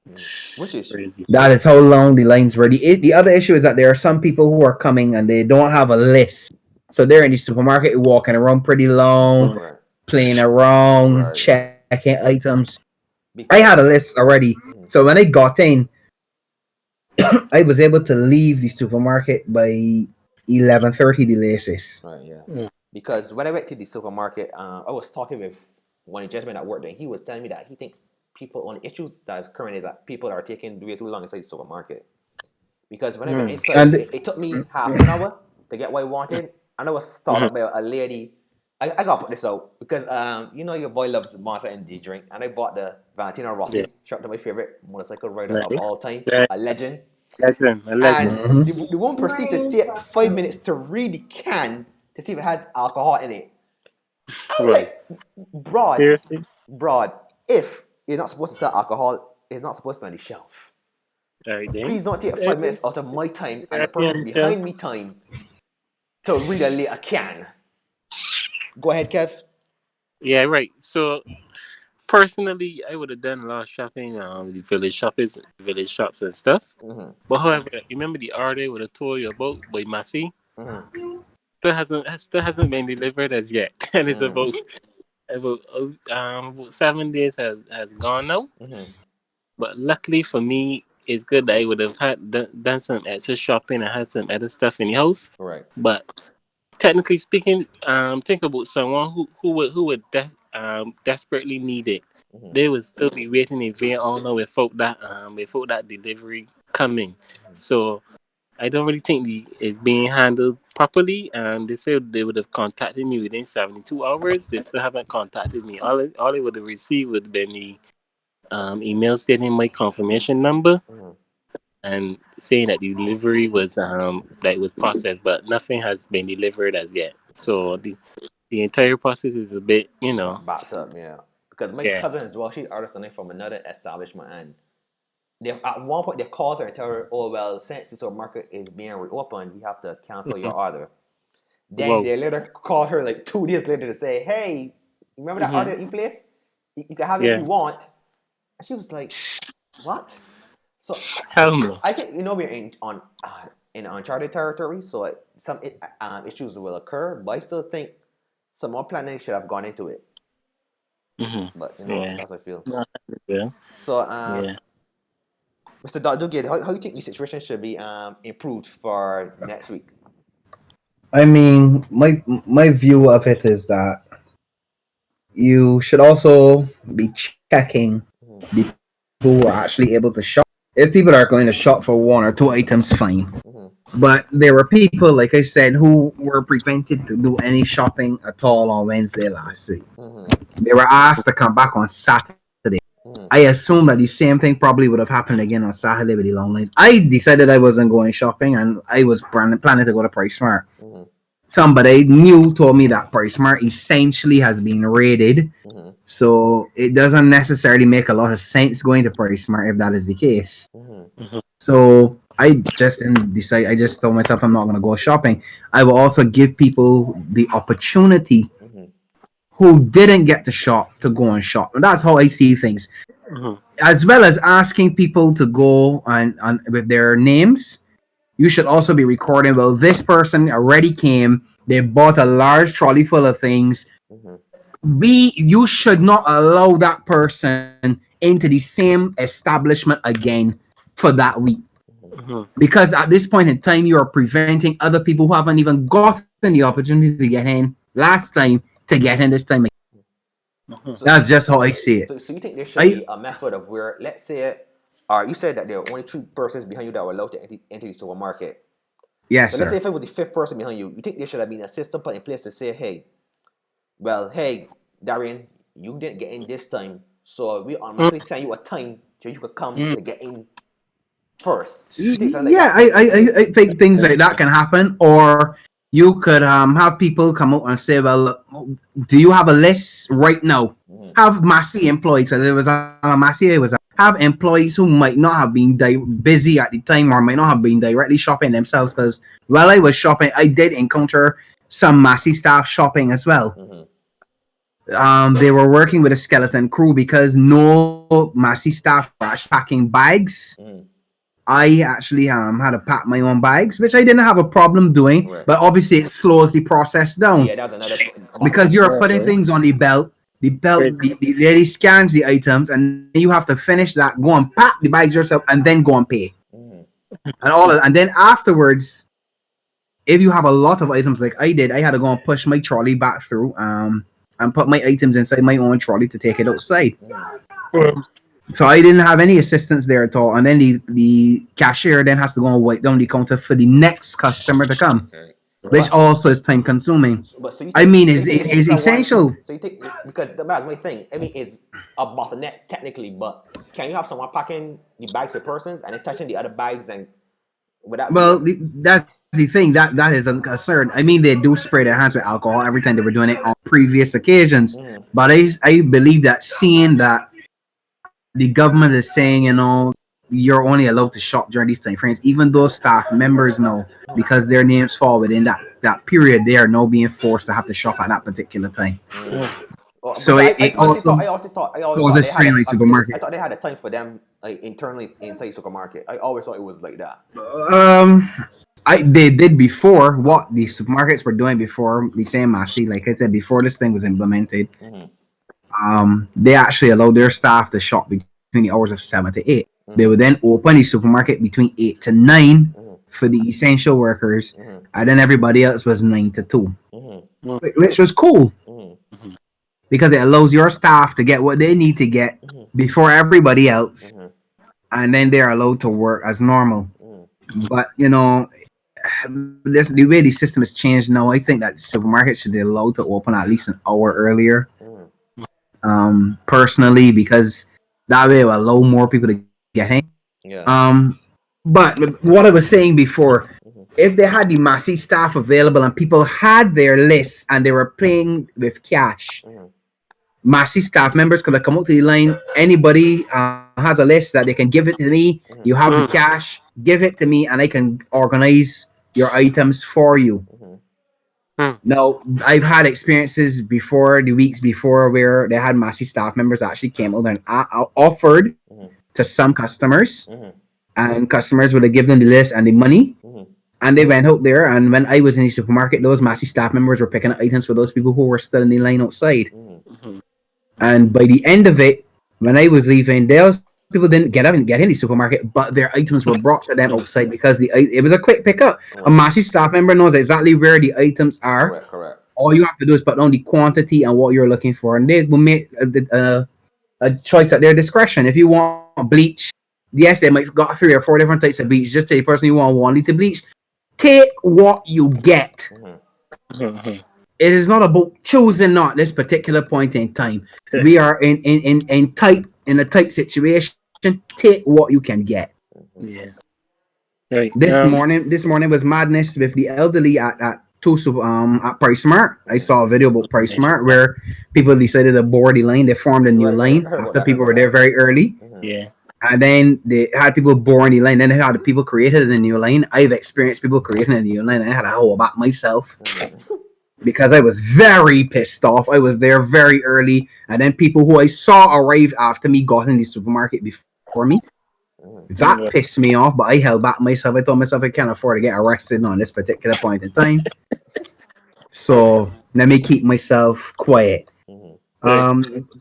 Mm. Which is Crazy. That is how long the lines were. The other issue is that there are some people who are coming and they don't have a list, so they're in the supermarket walking around pretty long, right, playing around, right. checking items. I had a Because list already, mhm, so when I got in, I was able to leave the supermarket by 11:30 the latest. right, yeah. Mm. Because when I went to the supermarket, I was talking with one gentleman at work there. He was telling me that he thinks people on the issues that is current is that people are taking way too long inside the supermarket. Because when I went Mm. inside, And it took me half an hour to get what I wanted, and I was started Mhm. up by a lady. I gotta put this out because you know your boy loves Monster Energy drink, and I bought the Valentino Yeah. Rossi, shout out to my favorite motorcycle rider of Nice. all time, Yeah. a legend. Legend. A legend. And Mhm. the one proceeded to take 5 minutes to read the can to see if it has alcohol in it. I'm Whoa. like, broad, Seriously? broad. If you're not supposed to sell alcohol, it's not supposed to be on the shelf. All right, then. Please don't take I 5 minutes think out of my time and the happy person on the shelf. behind me time to read a can. Go ahead, Kev. Yeah, right. So personally, I would have done a lot of shopping, village shops and stuff. Mm-hmm. But however, remember the order would have told you about by Massey Mm-hmm. still hasn't been delivered as yet, and it's Mm-hmm. about 7 days has gone now. Mm-hmm. But luckily for me, it's good that I would have done some extra shopping and had some other stuff in the house. Right. But technically speaking, think about someone who would desperately need it. Mm-hmm. They would still be waiting in vain all night without that delivery coming. So I don't really think it's being handled properly. And they said they would have contacted me within 72 hours. They still haven't contacted me. All they would have received would have been the email stating my confirmation number Mm-hmm. and saying that the delivery was processed, but nothing has been delivered as yet. So the entire process is a bit, Backed up, yeah. Because my yeah. cousin as well, she's ordered something from another establishment, and they at one point they called her and tell her, "Oh well, since the supermarket is being reopened, we have to cancel your order." Then Whoa. they later called her like 2 days later to say, "Hey, remember that Hmm. order that you placed? You can have it if Yeah. you want." And she was like, "What?" So Hell no. I think we're in uncharted territory, so some issues will occur, but I still think some more planning should have gone into it. Hmm. But Yeah. that's what I feel. No, yeah. So Yeah. Mr. Duggan, how do you think the situation should be improved for next week? I mean, my view of it is that you should also be checking Mm-hmm. the people who are actually able to shop. If people are going to shop for one or two items, fine. Mm-hmm. But there were people, like I said, who were prevented to do any shopping at all on Wednesday last week. Mm-hmm. They were asked to come back on Saturday. Mm-hmm. I assume that the same thing probably would have happened again on Saturday with the long lines. I decided I wasn't going shopping and I was planning to go to Price Smart. Mm-hmm. Somebody new told me that Price Smart essentially has been raided. Mm-hmm. So it doesn't necessarily make a lot of sense going to Price Smart if that is the case. Mm-hmm. So I just didn't decide. I just told myself I'm not going to go shopping. I will also give people the opportunity Mm-hmm. who didn't get to shop to go and shop. And that's how I see things. Mhm. As well as asking people to go and with their names, you should also be recording. Well, this person already came. They bought a large trolley full of things. Mm-hmm. You should not allow that person into the same establishment again for that week. Mhm. Because at this point in time, you are preventing other people who haven't even gotten the opportunity to get in last time to get in this time. Mhm. So, That's just how I see it. so you think there should I be a method of where, let's say, you said that there were only two persons behind you that were allowed to enter the supermarket. yes, So let's say sir. if it was the fifth person behind you, you think there should have been a system put in place to say, hey, well, hey, Darian, you didn't get in this time, so we automatically send you a time so you could come Mm. to get in first. You think something like Yeah, that? I think things like that can happen, or you could have people come out and say, "Well, look, do you have a list right now?" Mm-hmm. Have Massey employees. So there was a Massey. It was have employees who might not have been busy at the time, or might not have been directly shopping themselves. Because while I was shopping, I did encounter some Massey staff shopping as well. They were working with a skeleton crew because no Massey staff were actually packing bags. Mm-hmm. I actually had to pack my own bags, which I didn't have a problem doing, Right. but obviously it slows the process down Yeah, that's another because bottleneck. you're putting things on the belt. The belt Right. the lady scans the items, and then you have to finish that, go and pack the bags yourself, and then go and pay, Mm-hmm. and then afterwards, if you have a lot of items like I did, I had to go and push my trolley back through, and put my items inside my own trolley to take it outside. Mm-hmm. So I didn't have any assistance there at all. And then the cashier then has to go and wipe down the counter for the next customer to come, Okay. which But also is time consuming. so you I think mean, so you think there should be it's someone? essential. So you think because that's my thing. I mean, it's a bottleneck technically, but can you have someone packing the bags for persons and then touching the other bags and would that be Well, a that's the thing that is a concern. I mean, they do spray their hands with alcohol every time they were doing it on previous occasions. mm, But I believe that seeing that the government is saying, you're only allowed to shop during these time frames, even though staff members know because their names fall within that period, they are now being forced to have to shop at that particular time. mm. Oh, So because it also I always thought causes they had strain on the I supermarket. thought they had a time for them like internally inside the supermarket. I always thought it was like that. Um, they did before what the supermarkets were doing before the same Massey, like I said, before this thing was implemented. Mm-hmm. They actually allowed their staff to shop between the hours of 7 to 8. They would then open the supermarket between 8 to 9 Mm-hmm. for the essential workers, Mm-hmm. and then everybody else was 9 to 2, Mm-hmm. which was cool Mm-hmm. because it allows your staff to get what they need to get Mm-hmm. before everybody else, Mm-hmm. and then they're allowed to work as normal. Mm-hmm. But the way the system has changed now, I think that supermarkets should be allowed to open at least an hour earlier. Personally, because that way it will allow more people to get in. Yeah. But what I was saying before, Mm-hmm. if they had the Massey staff available and people had their lists and they were paying with cash, Mm-hmm. Massey staff members could have come up to the line. Anybody has a list that they can give it to me. Mm-hmm. You have the cash, give it to me, and I can organize your items for you. Mm-hmm. Now, I've had experiences before, the weeks before, where they had Massey staff members actually came out and offered Mm-hmm. to some customers, Mm-hmm. and customers would have given them the list and the money, Mm-hmm. and they went out there. And when I was in the supermarket, those Massey staff members were picking up items for those people who were still in the line outside. Mm-hmm. And by the end of it, when I was leaving, those people didn't get up and get in the supermarket, but their items were brought to them outside because it was a quick pickup. A Massey staff member knows exactly where the items are. Correct. Correct. All you have to do is put down the quantity and what you're looking for, and they will make a choice at their discretion. If you want bleach, yes, they might got 3 or 4 different types of bleach. Just tell the person you want 1 liter bleach. Take what you get. It is not about choosing not this particular point in time. We are in a tight situation. Take what you can get. Yeah. Right. This morning was madness with the elderly at Price Smart. I saw a video about Price Smart where people decided to board the line. They formed a new line after people were there very early. Yeah. And then they had people boring the line. Then they had the people created a new line. I've experienced people creating a new line. I had to hold back myself because I was very pissed off. I was there very early. And then people who I saw arrive after me got in the supermarket before me. That pissed me off, but I held back myself. I told myself I can't afford to get arrested on this particular point in time. So let me keep myself quiet.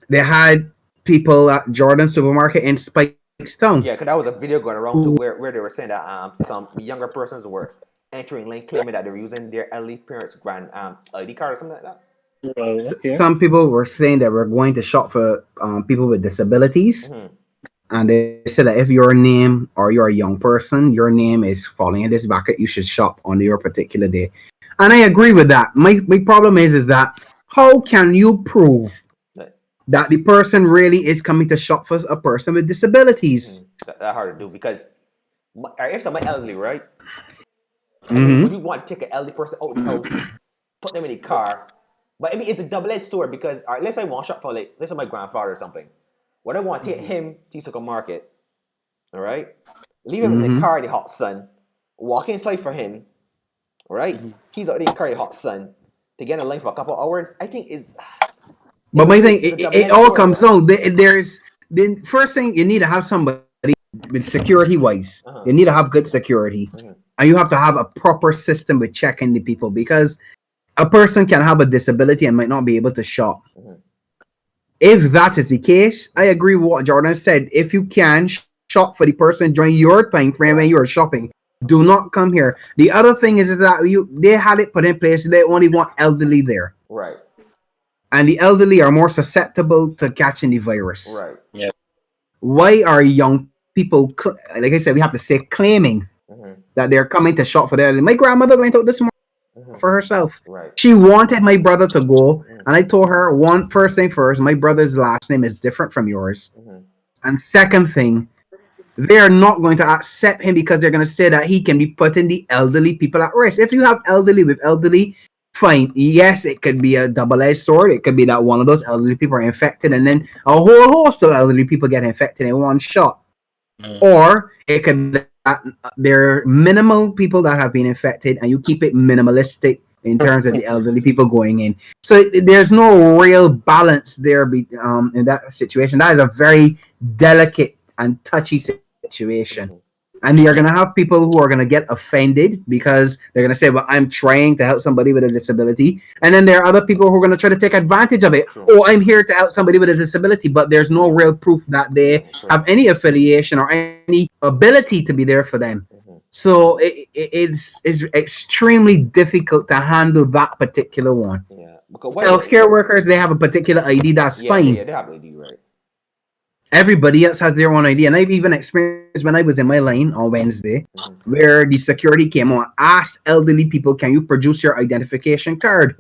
They had people at Jordan Supermarket in Spikestown. Yeah, because that was a video going around to where they were saying that some younger persons were entering lane claiming that they were using their elderly parents' grand ID card or something like that. Some people were saying that we're going to shop for people with disabilities. And they said that if your name or you're a young person, your name is falling in this bucket, you should shop on your particular day. And I agree with that. My problem is that how can you prove that the person really is coming to shop for a person with disabilities? That's hard to do because if somebody elderly, right? Would you want to take an elderly person out of the house, put them in a car? But I mean, it's a double-edged sword because, all right, let's say I want to shop for, like, let's say my grandfather or something. What I want to take him to Soca Market, all right? Leave him in the car in the hot sun, walk inside for him, all right? He's out in the car in the hot sun to get in line for a couple hours. I think is. But my thing, it all comes down. There's the first thing you need to have somebody with security wise. You need to have good security, and you have to have a proper system with checking the people because a person can have a disability and might not be able to shop. If that is the case, I agree with what Jordan said. If you can shop for the person during your time frame when you are shopping, do not come here. The other thing is that they had it put in place. They only want elderly there, right? And the elderly are more susceptible to catching the virus, right? Yeah. Why are young people, like I said, we have to say claiming that they're coming to shop for their elderly? My grandmother went out this morning for herself. Right. She wanted my brother to go, and I told her first thing first, my brother's last name is different from yours. And second thing, they are not going to accept him because they're going to say that he can be putting the elderly people at risk. If you have elderly with elderly, fine. Yes, it could be a double-edged sword. It could be that one of those elderly people are infected, and then a whole host of elderly people get infected in one shot. Or it could be that there are minimal people that have been infected, and you keep it minimalistic in terms of the elderly people going in. So there's no real balance there in that situation. That is a very delicate and touchy situation. And you're going to have people who are going to get offended because they're going to say, well, I'm trying to help somebody with a disability. And then there are other people who are going to try to take advantage of it. Oh, I'm here to help somebody with a disability, but there's no real proof that they have any affiliation or any ability to be there for them. So it's extremely difficult to handle that particular one. Yeah. Healthcare workers, they have a particular ID, that's fine. Yeah, they have ID, right? Everybody else has their own ID, and I've even experienced when I was in my line on Wednesday, where the security came on, asked elderly people, "Can you produce your identification card?"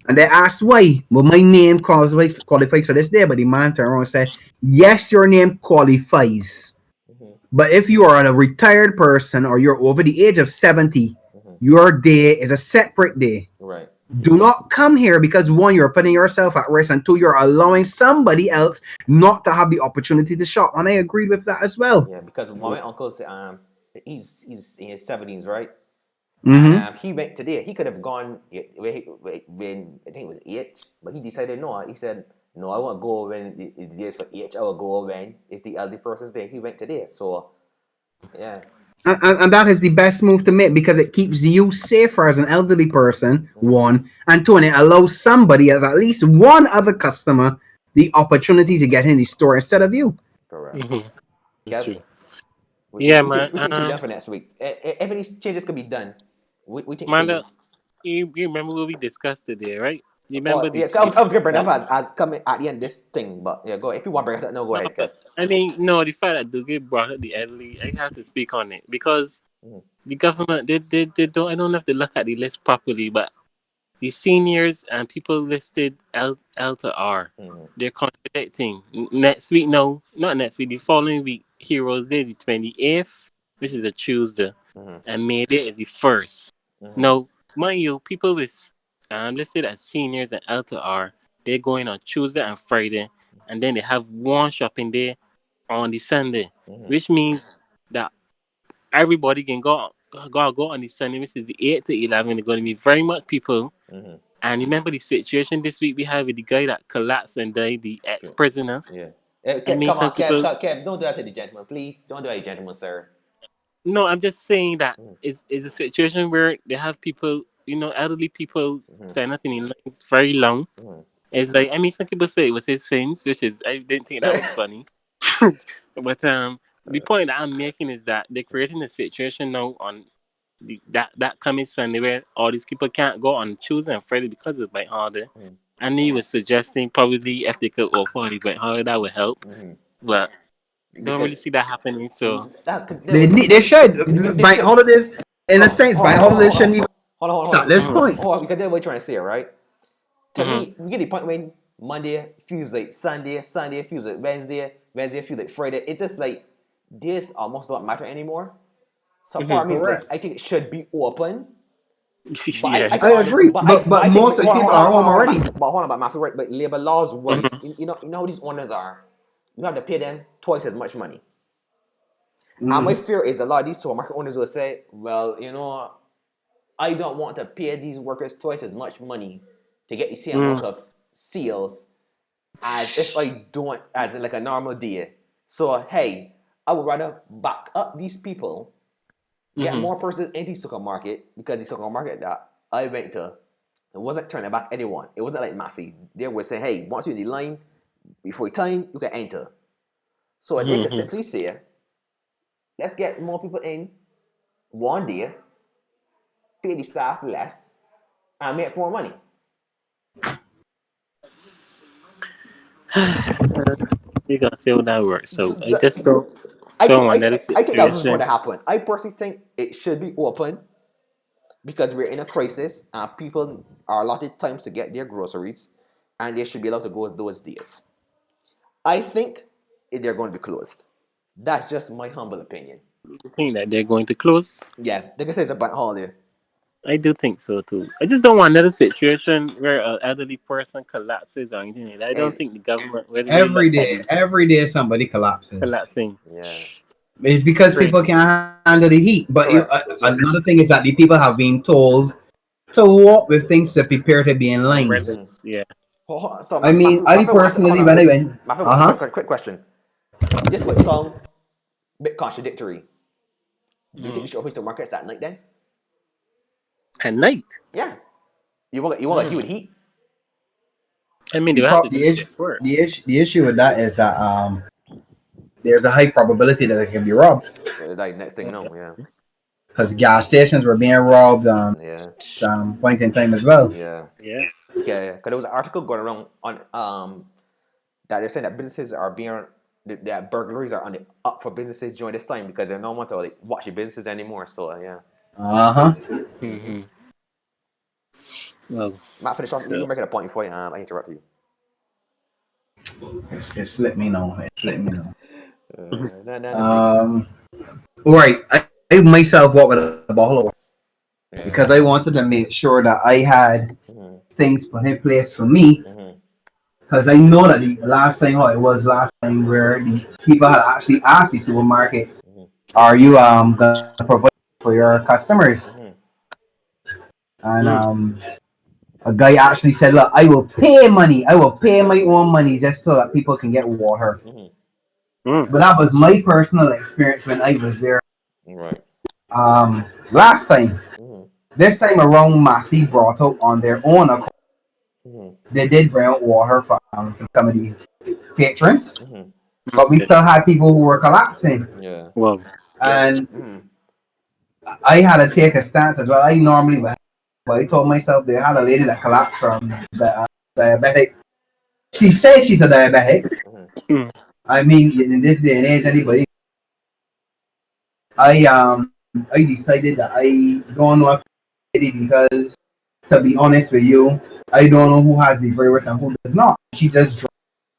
And they asked why. Well, my name qualifies for this day, but the man turned around and said, "Yes, your name qualifies, but if you are a retired person or you're over the age of 70, your day is a separate day." Right. Do not come here because one, you're putting yourself at risk, and two, you're allowing somebody else not to have the opportunity to shop. And I agreed with that as well. Yeah, because one of my uncles, he's in his 70s, right? He went today. He could have gone when I think it was 8, but he decided no. He said no, I won't go when the days for 8. I will go when it's the elderly person's day. He went today, so yeah. And that is the best move to make because it keeps you safer as an elderly person, one, and two, and it allows somebody, as at least one other customer, the opportunity to get in the store instead of you. Correct. That's true. We take that for next week. If any changes can be done, we take. Manda, you remember what we discussed today, right? You remember Yeah, I was gonna bring it up as coming at the end of this thing, but yeah, go. If you want to bring it up, no, go no, ahead, Kev. but I mean, no, the fact that Dugue brought up the elderly, I have to speak on it because Mhm. the government, they don't, I don't have to look at the list properly, but the seniors and people listed L to R, Mhm. they're contradicting. Next week, no, not next week, the following week, Heroes Day, the 28th, which is a Tuesday, Mhm. and May Day is the 1st. Mhm. Now, mind you, people with listed as seniors and L to R, they're going on Tuesday and Friday, and then they have one shopping day on the Sunday, Mhm. which means that everybody can go on the Sunday, which is the 8 to 11. There's going to be very much people. Mhm. And remember the situation this week we had with the guy that collapsed and died, the True. ex-prisoner. Yeah. I mean, Come some on, Kev, people. Kev, don't do that to the gentleman, please. Don't do that to the gentleman, sir. No, I'm just saying that Mhm. it's a situation where they have people, elderly people Mhm. stand up in lines very long. Mhm. It's like, I mean, some people say it was his sins, which is, I didn't think that was funny. But the point that I'm making is that they're creating a situation now on that coming Sunday where all these people can't go on Tuesday and Friday because of bank holiday. Mhm. And he was suggesting probably if they could offer on the bank holiday that would help, Mhm. but don't Because really see that happening. So that could They should. they Bank should. holidays, in a Hold on, sense, hold on, bank hold on, holidays hold on, shouldn't even hold start on, this hold on, point. hold on, because that's what you're trying to say, right? To mhm, me, you get the point when Monday feels like Sunday, Sunday feels like Wednesday, Wednesday feels like Friday. It's just like this almost don't matter anymore. So part mhm. of me is like, Correct. I think it should be open, but I Yeah. can I agree, understand. but I think, most of the hold on, people hold on, are hold on, home hold on, already. but hold on, but Matthew, right? But labor laws wise, Mhm, you know how these owners are. You have to pay them twice as much money. And my Mm. fear is a lot of these supermarket owners will say, well, I don't want to pay these workers twice as much money to get the same amount mhm, of sales as if I don't as in like a normal day. So hey, I would rather back up these people, get mhm, more persons in the supermarket because the supermarket that I went to, it wasn't turning back anyone. It wasn't like Massey. They would say, hey, once you're in the line, before time, you can enter. So they could mhm. simply say, let's get more people in one day, pay the staff less, and make more money. We gotta see how that works. So I The- just don't I don't think want another I think that's what's going situation. to happen. I personally think it should be open because we're in a crisis and people are allotted times to get their groceries, and they should be allowed to go those days. I think they're going to be closed. That's just my humble opinion. I think that they're going to close. Yeah, like I said, it's a bank holiday. I do think so too. I just don't want another situation where an elderly person collapses or anything like that. I don't And think the government will really look at the Every day somebody collapses. collapsing. yeah, It's because True. people can't handle the heat. But correct. another thing is that the people have been told to walk with things to prepare to be in lines. Mm-hmm. Umbrellas, yeah. So, I mean, I personally, hold when on. I went, Matthew, uh huh, quick question. This might sound a bit contradictory. Do you think Mm. you should open the markets at night then? At night. Yeah. You want to deal Mm. with heat? I mean, they the will have to prob- do the it issue, before. the issue with that is that there's a high probability that it can be robbed Like next thing, Okay. no, yeah, because gas stations were being robbed yeah, some point in time as well. yeah. Yeah. Yeah, because there was an article going around on that they're saying that businesses are being that burglaries are on the up for businesses during this time because they don't want to like watch your businesses anymore. So yeah. Uh huh. Mm-hmm. Hmm. Well, Matt, finish off. You so make it a point before I interrupt you. It's let me know. It's let me know. No, no biggie. Um. Right. I myself walked with a bottle of water Yeah. because I wanted to make sure that I had Mm-hmm. things put in place for me. Mm-hmm. Because I know that the last time, how it was last time, where the people had actually asked the supermarkets, Mm-hmm. "Are you gonna provide for your customers?" Mm-hmm. And mm, a guy actually said, "Look, I will pay money. I will pay my own money just so that people can get water." Mm-hmm. mm, But that was my personal experience when I was there Right. last time. Mm-hmm. This time around, Massey brought out on their own. Mm-hmm. They did bring out water for some of the patrons, Mm-hmm. but we okay. still had people who were collapsing. Yeah. Well, Yeah. And Mm-hmm. I had to take a stance as well. I normally would but I told myself they had a lady that collapsed from the diabetic. She says she's a diabetic. Mm. I mean, in this day and age, anybody. I decided that I don't know if it's because, to be honest with you, I don't know who has the virus and who does not. She just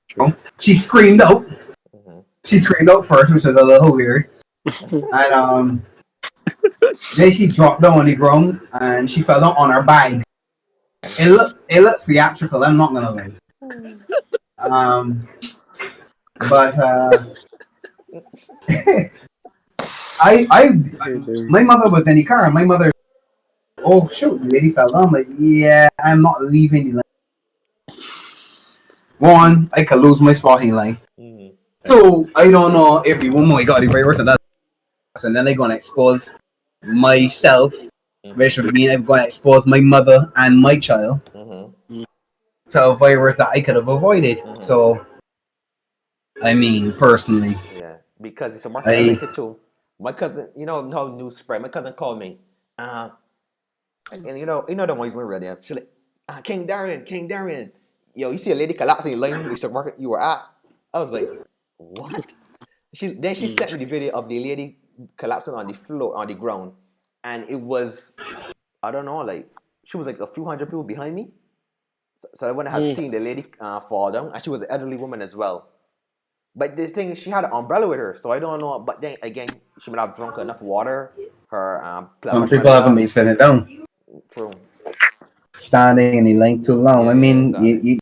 dropped. She screamed out. She screamed out first, which was a little weird. And then she dropped down on the ground and she fell down on her bag. It looked theatrical. I'm not gonna lie. But my mother was in the car. And my mother, oh shoot, the lady fell down. I'm like, yeah, I'm not leaving the line. One, I could lose my spotting line. Two, I don't know if the woman got the virus and that, and then they're gonna expose myself, which would mean I'm gonna expose my mother and my child to a virus that I could have avoided. So, I mean, personally, yeah, because it's a market related too. My cousin, you know how news spread. My cousin called me, and you know the ones we read there. She's like, KingDarian, yo, you see a lady collapsing in line with the market you were at? I was like, what? She sent me the video of the lady collapsing on the floor, on the ground, and it was, I don't know, like she was like a few hundred people behind me, so I wouldn't have seen the lady fall down, and she was an elderly woman as well. But this thing, she had an umbrella with her, so I don't know. But then again, she might have drunk enough water. Her some people haven't been sitting down. True. Standing in the line too long. Yeah, I mean, exactly.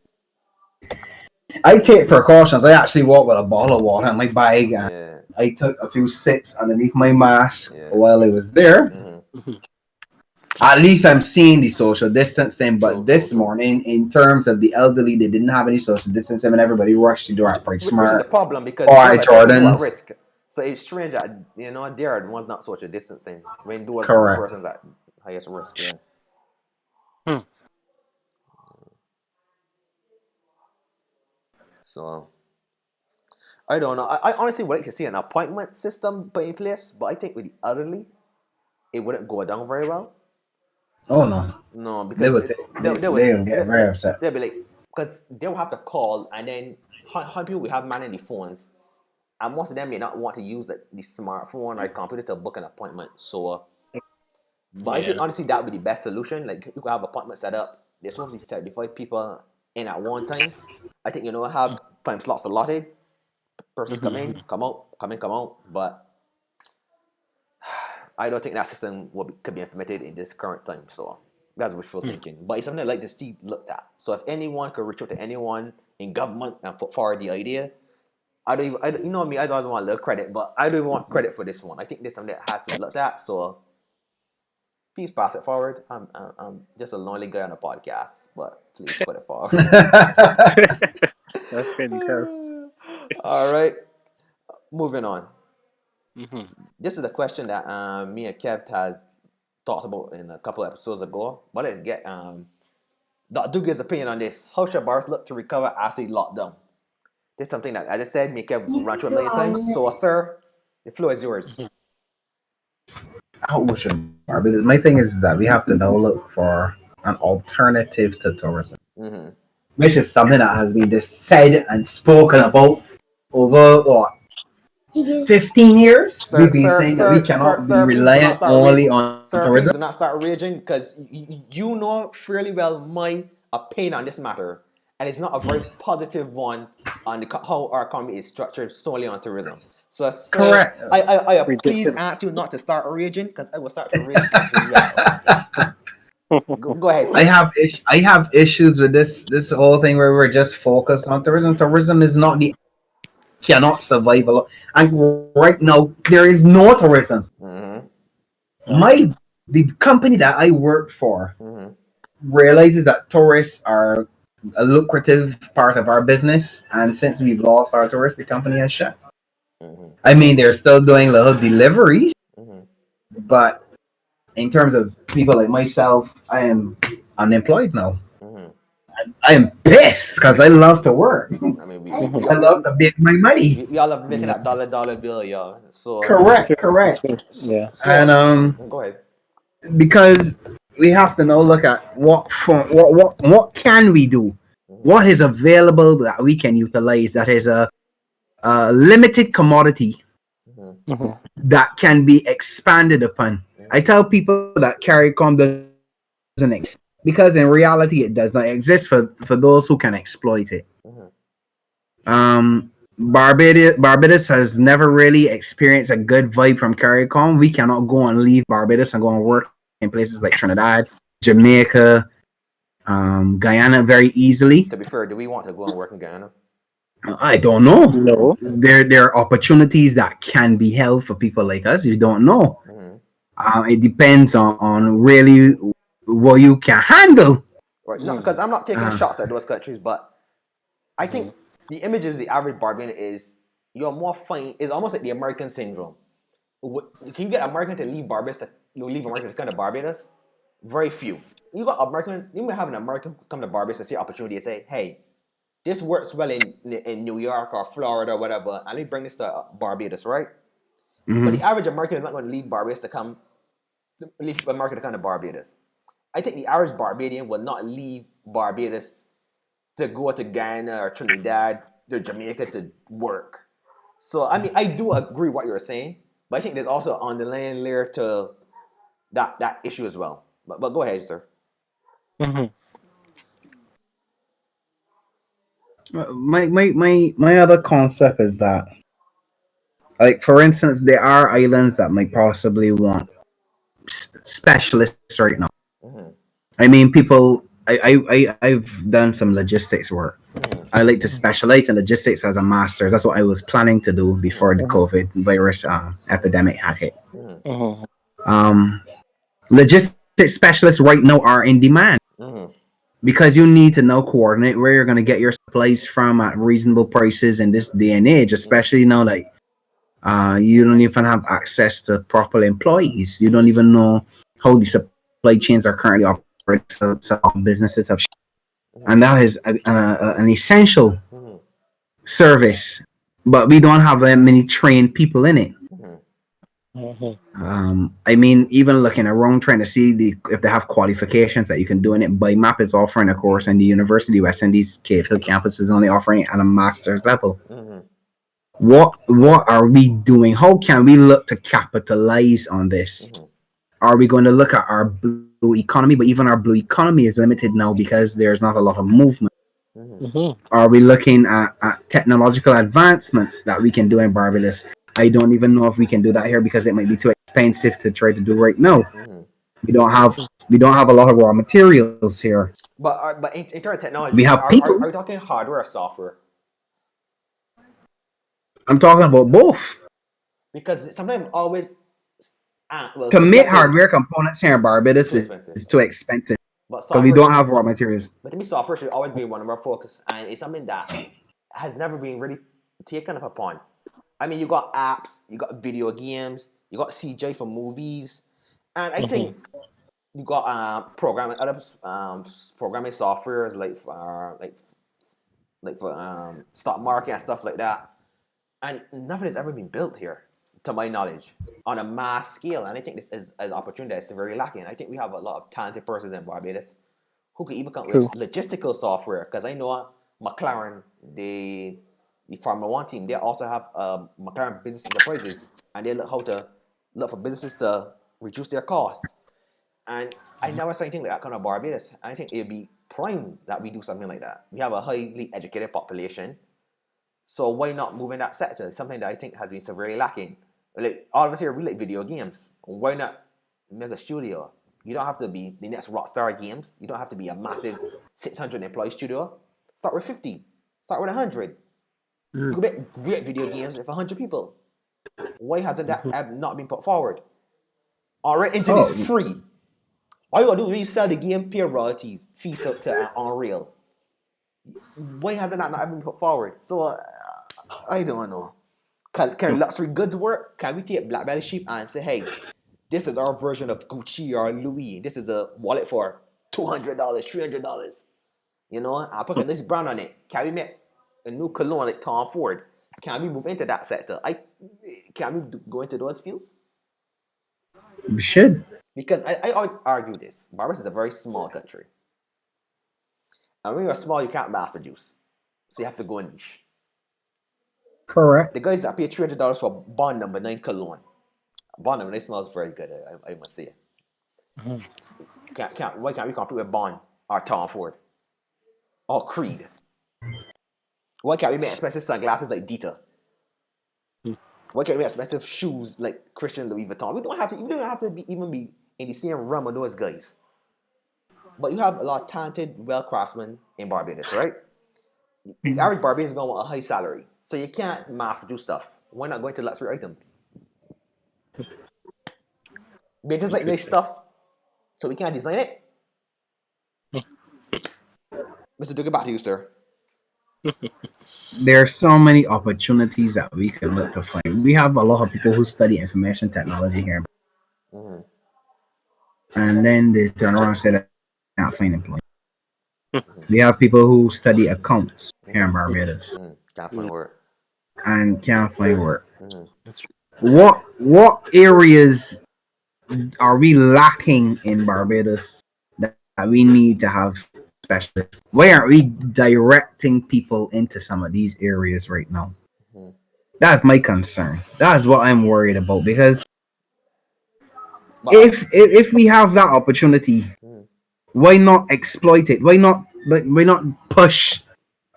I take precautions. I actually walk with a bottle of water in my bag, and I took a few sips underneath my mask while I was there. At least I'm seeing the social distancing. But this morning, in terms of the elderly, they didn't have any social distancing, and everybody rushed to do our Price Smart. Which is the problem because Jordans at risk. So it's strange that they're the ones not social distancing when those persons at highest risk. Yeah. So I don't know. I honestly would like to see an appointment system put in place, but I think with the elderly, it wouldn't go down very well. Oh no! No, because they'll get very upset. They'll be like, because they will have to call, and then how people will have manning the phones, and most of them may not want to use the smartphone or computer to book an appointment. So, but I think honestly that would be the best solution. Like you could have appointment set up. There's supposed to be 75 people in at one time. I think have time slots allotted. Persons come in, come out, come in, come out. But I don't think that system could be implemented in this current time. So that's wishful thinking. But it's something I'd like to see looked at. So if anyone could reach out to anyone in government and put forward the idea, I always want a little credit, but I don't even want credit for this one. I think there's something that has to be looked at. So please pass it forward. I'm just a lonely guy on a podcast, but please put it forward. That's pretty tough. All right, moving on. This is the question that me and Kev had talked about in a couple episodes ago. But let's get Dr. Dugan's opinion on this. How should bars look to recover after the lockdown? This is something that, as I said, me and Kev run through a million times. So, sir, the floor is yours. My thing is that we have to now look for an alternative to tourism, which is something that has been said and spoken about over 15 years. We've been saying that we cannot be reliant only on tourism. Please do not start raging because you know fairly well my opinion on this matter, and it's not a very positive one on how our economy is structured solely on tourism. So, sir, correct. I please ask you not to start raging because I will start to rage as well. Go ahead. Sir. I have issues with this whole thing where we're just focused on tourism. Tourism is not cannot survive alone. And right now there is no tourism. The company that I work for realizes that tourists are a lucrative part of our business, and since we've lost our tourists, the company has shut. I mean, they're still doing little deliveries, but in terms of people like myself, I am unemployed now. I am pissed because I love to work. I mean, I love to make my money. We all love making that dollar bill, y'all. So correct. Yeah. And go ahead. Because we have to now look at what can we do, Mm-hmm. what is available that we can utilize, that is a limited commodity Mm-hmm. Mhm. that can be expanded upon. I tell people that CARICOM doesn't exist because in reality it does not exist for those who can exploit it. Mm-hmm. Barbados has never really experienced a good vibe from CARICOM. We cannot go and leave Barbados and go and work in places like Trinidad, Jamaica, Guyana very easily. To be fair, do we want to go and work in Guyana? I don't know. No. There are opportunities that can be held for people like us. You don't know. Mm-hmm. It depends on really what you can handle. Right. No, because I'm not taking Uh, shots at those countries, but I Mhm. think the images the average Barbadian is you're more fine. It's almost like the American syndrome. Can you get American to leave Barbados to leave America to come to Barbados? Very few. You got American. You may have an American come to Barbados and see opportunity and say, "Hey, this works well in New York or Florida or whatever, and let me bring this to Barbados, right?" But the mhm. average American is not going to leave Barbados to come leave America to come to Barbados. I think the average Barbadian will not leave Barbados to go to Guyana or Trinidad to Jamaica to work. So I mean, I do agree what you're saying, but I think there's also an underlying layer to that issue as well. But go ahead, sir. Mhm. My other concept is that, like, for instance, there are islands that might possibly want specialists right now. Mm-hmm. I mean, people. I've done some logistics work. Mm-hmm. I like to specialize in logistics as a master's. That's what I was planning to do before the Mhm. COVID virus epidemic had hit. Mm-hmm. Mhm. Um, Logistics specialists right now are in demand Mm-hmm. because you need to now coordinate where you're going to get your supplies from at reasonable prices in this day and age, especially now like you don't even have access to proper employees. You don't even know how the supply chains are currently operating. So businesses have, and Mm-hmm. that is an essential Mm-hmm. service, but we don't have that many trained people in it. Mm-hmm. Mhm. I mean, even looking around trying to see if they have qualifications that you can do in it. BIMAP is offering a course, and the University of West Indies Cave Hill campus is only offering it at a master's level. Mm-hmm. What are we doing? How can we look to capitalize on this? Mm-hmm. Are we going to look at our blue economy? But even our blue economy is limited now because there's not a lot of movement. Mm-hmm. Mhm. Are we looking at technological advancements that we can do in Barbados? I don't even know if we can do that here because it might be too expensive to try to do right now. Mm-hmm. We don't have a lot of raw materials here. But in terms of We technology, have people. are you talking hardware or software? I'm talking about both. Because sometimes always well, To make let's say hardware components here in it's Barbados too is expensive. too expensive But because we software, don't have raw materials. but to me, software should always be one of our focus, and it's something that has never been really taken up upon. I mean, you got apps, you got video games, you got CJ for movies, and I Mhm. think you got programming other programming softwares like for stock market and stuff like that. And nothing has ever been built here, to my knowledge, on a mass scale. And I think this is an opportunity that's very lacking. I think we have a lot of talented persons in Barbados who could even come up True. with logistical software. Because I know McLaren, the Formula One team, they also have McLaren Business Enterprises, and they look for businesses to reduce their costs. And I never saw anything like that come out of Barbados. And I think it'd be prime that we do something like that. We have a highly educated population, so why not move in that sector? It's something that I think has been severely lacking. Like all of us here, we like video games. Why not make a studio? You don't have to be the next Rockstar Games. You don't have to be a massive 600 employee studio. Start with 50. Start with 100. You Mm. can make great video games with 100 people. Why hasn't that Mhm. have not been put forward? Our engine is Oh, free. All you gotta do is sell the game, pay royalties, fees to Unreal. Why hasn't that not been put forward? So I don't know. Can luxury goods work? Can we take Black Belly Sheep and say, hey, this is our version of Gucci or Louis. This is a wallet for $200, $300. You know, I put a nice brand on it. Can we make a new cologne like Tom Ford? Can we move into that sector? Can we go into those fields? we should. Because I always argue this. Barbados is a very small country. And when you're small, you can't mass produce. So you have to go niche. Correct. The guys that pay $300 for bond number 9 cologne. Bond number 9 smells very good, I must say. Why can't we compete with Bond or Tom Ford or Creed? Why can't we make expensive sunglasses like Dita? Why can't we make expensive shoes like Christian Louis Vuitton? We don't have to even be in the same realm of those guys. But you have a lot of talented, well craftsmen in Barbados, right? The average Barbadian is going to want a high salary. So you can't mass produce stuff. Why not go into luxury items? They just like nice stuff, so we can't design it. Mr. Duke, back to you, sir. There are so many opportunities that we can look to find. We have a lot of people who study information technology here, and then they turn around and say that they can't find employment. We have people who study accounts here in Barbados Can't find work. and can't find work. That's true. What areas are we lacking in Barbados that we need to have specialists? Why aren't we directing people into some of these areas right now? That's my concern. That's what I'm worried about, because if we have that opportunity, why not exploit it? Why not push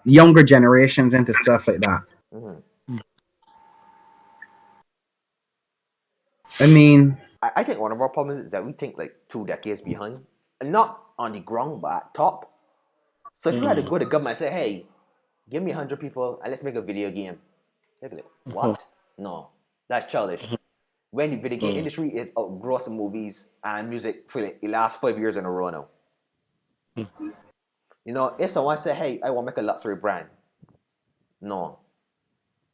younger generations into stuff like that? I mean, I think one of our problems is that we think like 2 decades behind, and not on the ground, but at top. So if you had to go to government and say, "Hey, give me 100 people and let's make a video game," they'd be like, "What? No, that's childish." When the video game industry is outgrossing movies and music for like the last 5 years in a row now. You know, if someone say, "Hey, I want to make a luxury brand," no,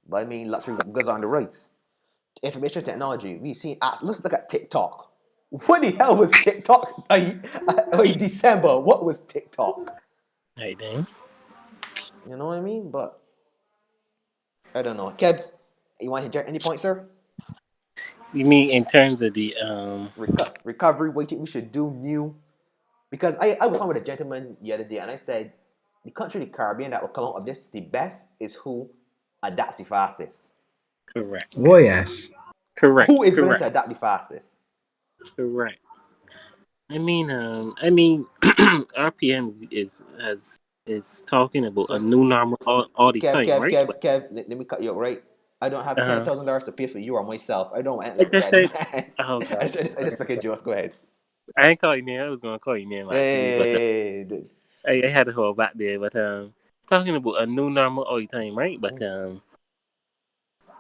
but I mean luxury goes on the rights. Information technology, we see. Let's look at TikTok. What the hell was TikTok? In December, what was TikTok? Hey, damn. You know what I mean? But I don't know. Kev, you want to hit any point, sir? You mean in terms of the Recovery? What you think we should do new? Because I was on with a gentleman the other day, and I said the country, the Caribbean, that will come out of this the best is who adapts the fastest. correct. oh yes. Correct. Who is willing correct. to adapt the fastest? Correct. I mean, RPM is talking about So, a new normal all the time, right? Kev, let me cut you up, right? I don't have $10,000 to pay for you or myself. I don't want Like like I that, said, man. oh I god, just fucking jokes. Go ahead. I ain't call you name. I was gonna call you name actually, but Hey, dude. I had to hold back there. But talking about a new normal all the time, right? But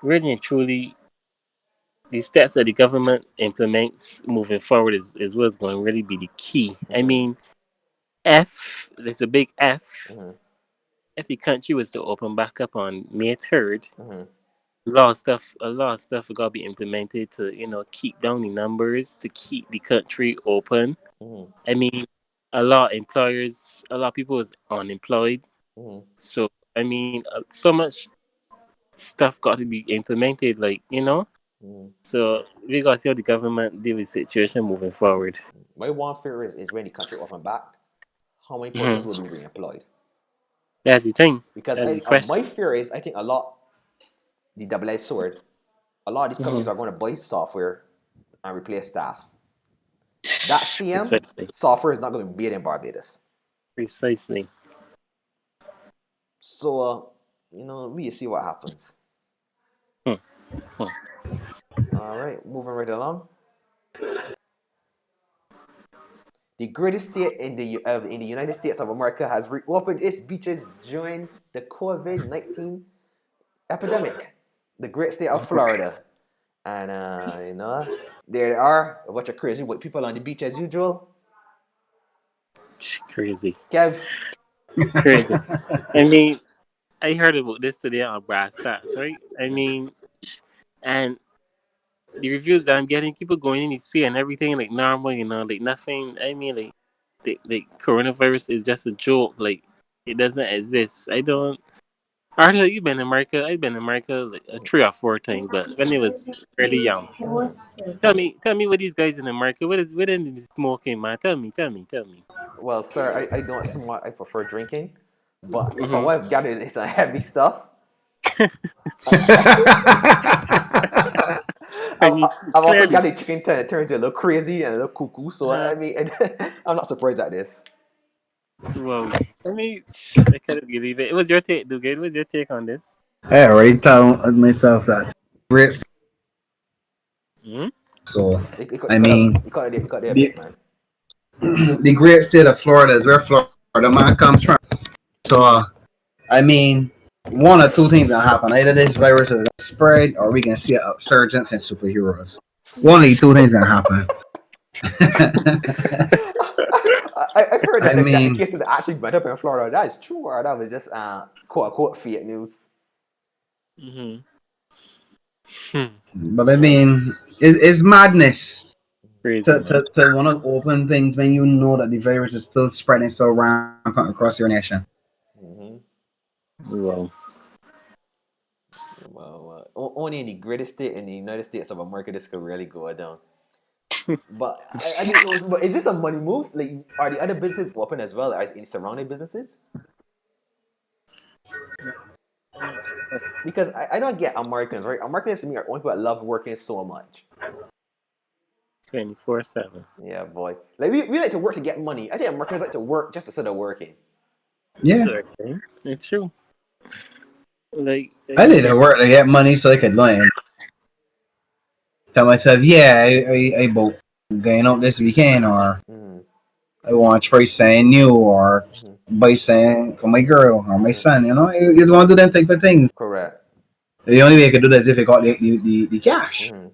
really and truly, the steps that the government implements moving forward is what's going to really be the key. I mean, there's a big F. If the country was to open back up on May 3rd, a lot of stuff got to be implemented to, keep down the numbers, to keep the country open. I mean, a lot of people is unemployed. So, I mean, so much stuff got to be implemented, So, we got to see how the government deal with the situation moving forward. My one fear is when the country open back, how many persons will be reemployed? That's the thing. Because That's the question. my fear is, I think a lot, the double-edged sword, a lot of these companies are going to buy software and replace staff. That CM Precisely. software is not going to be made in Barbados. Precisely. So, we see what happens. All right, moving right along. The greatest state in the United States of America has reopened its beaches during the COVID-19 epidemic. The great state of Florida. And, there are a bunch of crazy white people on the beach as usual. Crazy. Kev. Crazy. I mean, I heard about this today on Brass Stats, right? I mean, and the reviews that I'm getting, people going in to see and everything like normal, like nothing. I mean, like coronavirus is just a joke. Like, it doesn't exist. I don't Arthur, you've been in America. I've been in America like 3 or 4 times, but when it was really young. Tell me what these guys in America. What is the smoking, man? Tell me. Well, sir, I don't smoke. I prefer drinking. But if I Mm-hmm. want to gather this heavy stuff, I mean, I've also clearly. got the chicken turn turns a little crazy and a little cuckoo. So Uh, I mean, I'm not surprised at this. well, I mean, I can't believe it. It was your take, Dugan. What was your take on this? I already told myself that great. Hmm. So You I mean, you cut there a the bit, man. the great state of Florida is where Florida man comes from. So I mean, one or two things that happen. Either this virus is gonna spread, or we can see an upsurgence in superheroes. One of the two things that happen. I heard I that the mean, cases actually went up in Florida. That is true, or that was just quote unquote fake news. Mm-hmm. Hmm. but I mean, it's madness Crazy, man. to want to open things when you know that the virus is still spreading so rampant across your nation. Hmm. Well, Well, only in the greatest state in the United States of America this could really go down. But I mean, but is this a money move? Like, are the other businesses open as well as in surrounding businesses? Because I don't get Americans, right? Americans to me are only people that love working so much. 24/7. Yeah, boy. Like we like to work to get money. I think Americans like to work just instead of working. Yeah, Okay, it's true. Like I I don't did to get. work to get money so I could learn. Tell myself, yeah, I bought going out this weekend, or Mm-hmm. I want to try something new, or Mm-hmm. buy something for my girl or my Mm-hmm. son. You just want to do them type of things. Correct. The only way I could do that is if I got the cash. Mm-hmm.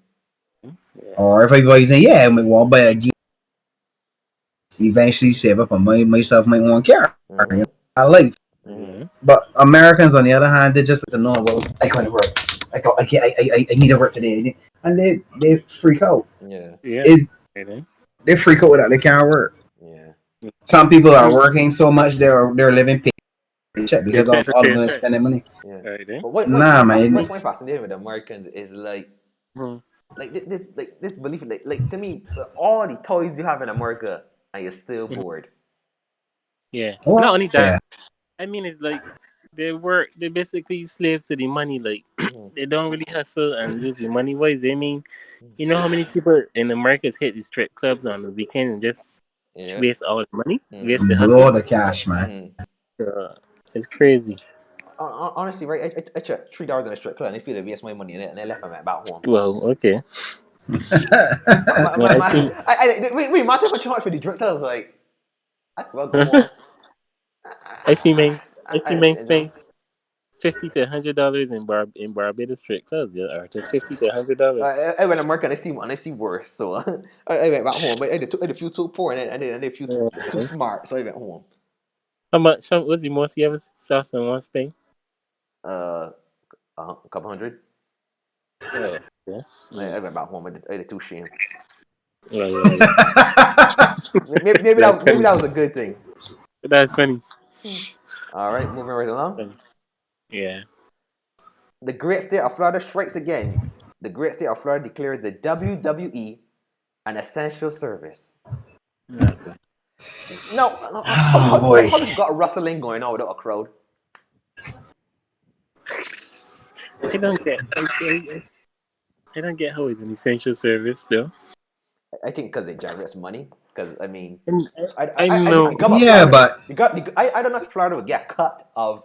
Yeah. Or if I buy saying, yeah, I might want to buy a Jeep, eventually save up and myself might want to car. Mm-hmm. I life. Mm-hmm. Yeah. But Americans, on the other hand, they just like to know, well, I can't work. I can't. I need to work today, and they freak out. Yeah. Yeah. It, Right. they freak out that they can't work. Yeah. Some people are working so much they're living paycheck They because spent for all of them is paycheck. spending money. Yeah. Right. But Nah, man. what's fascinating with Americans is Hmm. like this belief like to me all the toys you have in America and you're still Hmm. bored. Yeah. Not Well, only that, yeah. I mean, it's like they're basically slaves to the money. Like Mm-hmm. they don't really hustle and use the money wise. I mean, you know how many people in America hit the strip clubs on the weekend and just Yeah. waste all the money, Mm-hmm. waste the hustle. Blow the cash, man. Mm-hmm. It's crazy. Honestly, right? I checked $3 in a strip club and they feel they waste my money in it and they left me back home. Well, okay. No, Wait, my time for charge for the drinks. I was like, I could well go home. I see men. I see men You know. spend $50 to $100 in Barbados strip clubs. Yeah, or to $50 to $100. I went to America and I see worse. So I went back home. But I did feel too poor and I feel too Okay. smart. So I went home. How much? What's the most you ever saw someone spend? Uh, a couple hundred. Oh, yeah. I went back home. I did too shame. Well, that's Maybe funny. that was a good thing. That's funny. All right, moving right along. Funny. Yeah. The great state of Florida strikes again. The great state of Florida declares the WWE an essential service. Okay. No, Oh boy. how got wrestling going on without a crowd? I don't get. I don't get how it's an essential service though. I think because they generate money. Because I mean, And I I think know, the government of Yeah, Florida, but I don't know if Florida would get a cut of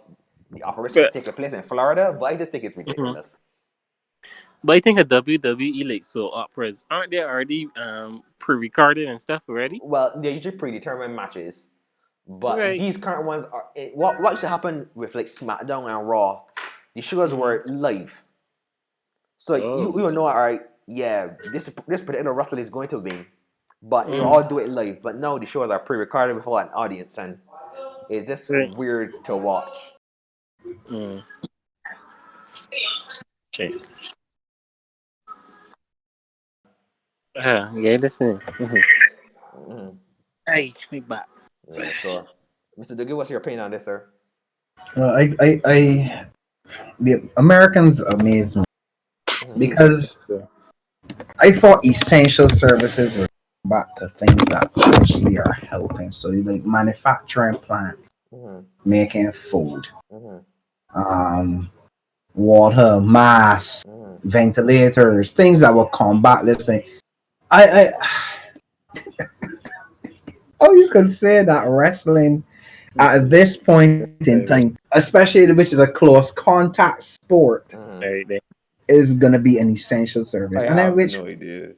the operations but taking place in Florida, but I just think it's mhm. ridiculous. But I think a WWE like so operas aren't they already pre-recorded and stuff already? Well, they're usually predetermined matches, but Right. these current ones are what used to happen with like SmackDown and Raw. The shows Mm-hmm. were live, so you Oh. will know, all right, yeah, this particular wrestler is going to win, but you Mm. all do it live. But now the shows are pre-recorded before an audience, and it's just Right. weird to watch. Mm. Okay. Yeah, listen. Mm-hmm. Hmm. Hey, me back. Yeah, so Mr. Dugan, what's your opinion on this, sir? I The Americans amaze me Mhm. because I thought essential services were back to things that actually are helping. So you like manufacturing plant, Mhm. making food, Mhm. um, water, masks, Mhm. ventilators, things that will combat this thing. Oh, you could say that wrestling at this point in time, especially which is a close contact sport, Mhm. Right there. is gonna be an essential I service. And I have which no idea.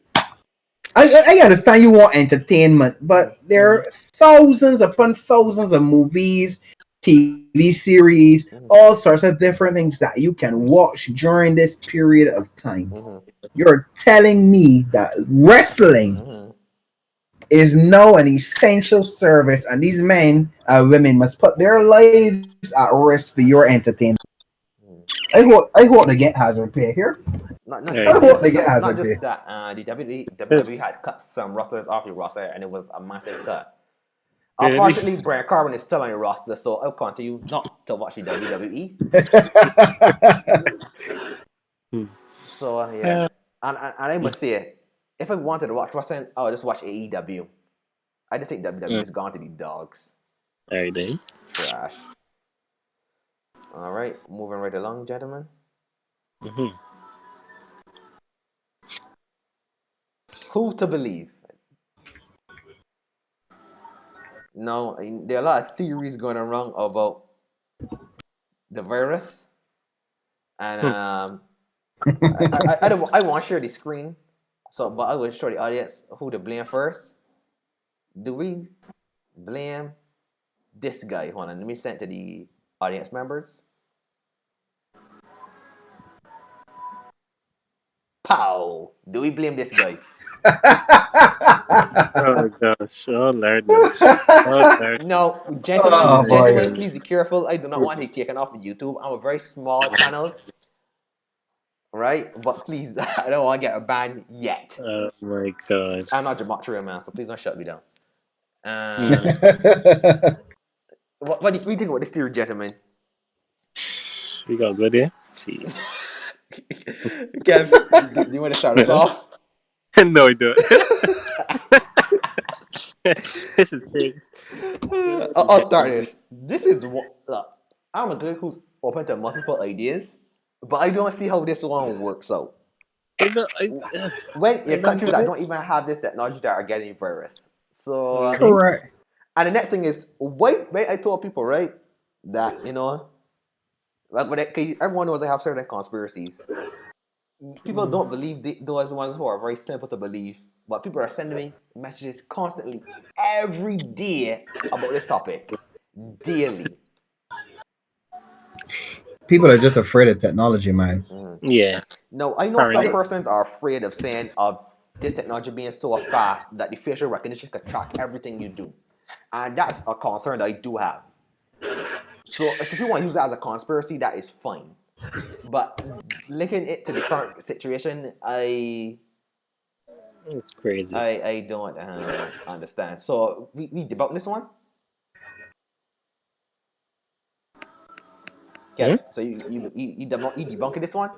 I understand you want entertainment, Mhm. but there are thousands upon thousands of movies, TV series, Mhm. all sorts of different things that you can watch during this period of time. Mhm. You're telling me that wrestling Mhm. is now an essential service, and these men and women must put their lives at risk for your entertainment. Mhm. I hope they get hazard pay here. Right I there. hope they get Not hazard pay. just that. The WWE had cut some wrestlers off the roster, and it was a massive cut. Really? Unfortunately, Brian Carbon is still on the roster, so I'll continue not to watch the WWE. Hmm. So yeah, Uh, and I must say, if I wanted to watch wrestling, I would just watch AEW. I just think WWE uh, just gone to the dogs. right there. Trash. All right, moving right along, gentlemen. Mm-hmm. Who to believe? No, there are a lot of theories going around about the virus, and Hmm. I want to share the screen, so but I will show the audience who to blame first. Do we blame this guy? Hold on, let me send to the audience members. Pow! Do we blame this guy? Oh gosh. Oh Lord knows. Oh Lord knows. No, Oh Oh boy. gentlemen, gosh. please be careful. I do not want to be taken off of YouTube. I'm a very small channel, right? But please, I don't want to get a ban yet. Oh my gosh. I'm not gematria man, so please don't shut me down. Hmm. Uh, what do you think about this theory, gentlemen? We got good there. See. Kev, do you want to start us off? No, I don't. This is big. I'll start this. This is what look. I'm a guy who's open to multiple ideas, but I don't see how this one works out. I don't. When I your don't countries get that it. don't even have this technology that are getting virus. So, Mm-hmm. Correct. and the next thing is, why? I told people right that like, everyone knows I have certain conspiracies. People don't believe those ones who are very simple to believe, but people are sending me messages constantly, every day about this topic, daily. People are just afraid of technology, man. Mhm. Yeah. Now, I know some Apparently. persons are afraid of saying of this technology being so fast that the facial recognition can track everything you do. And that's a concern that I do have. So if you want to use that as a conspiracy, that is fine. But linking it to the current situation, It's crazy. I don't understand. So we debunk this one, Hmm? Kev. So you debunking this one?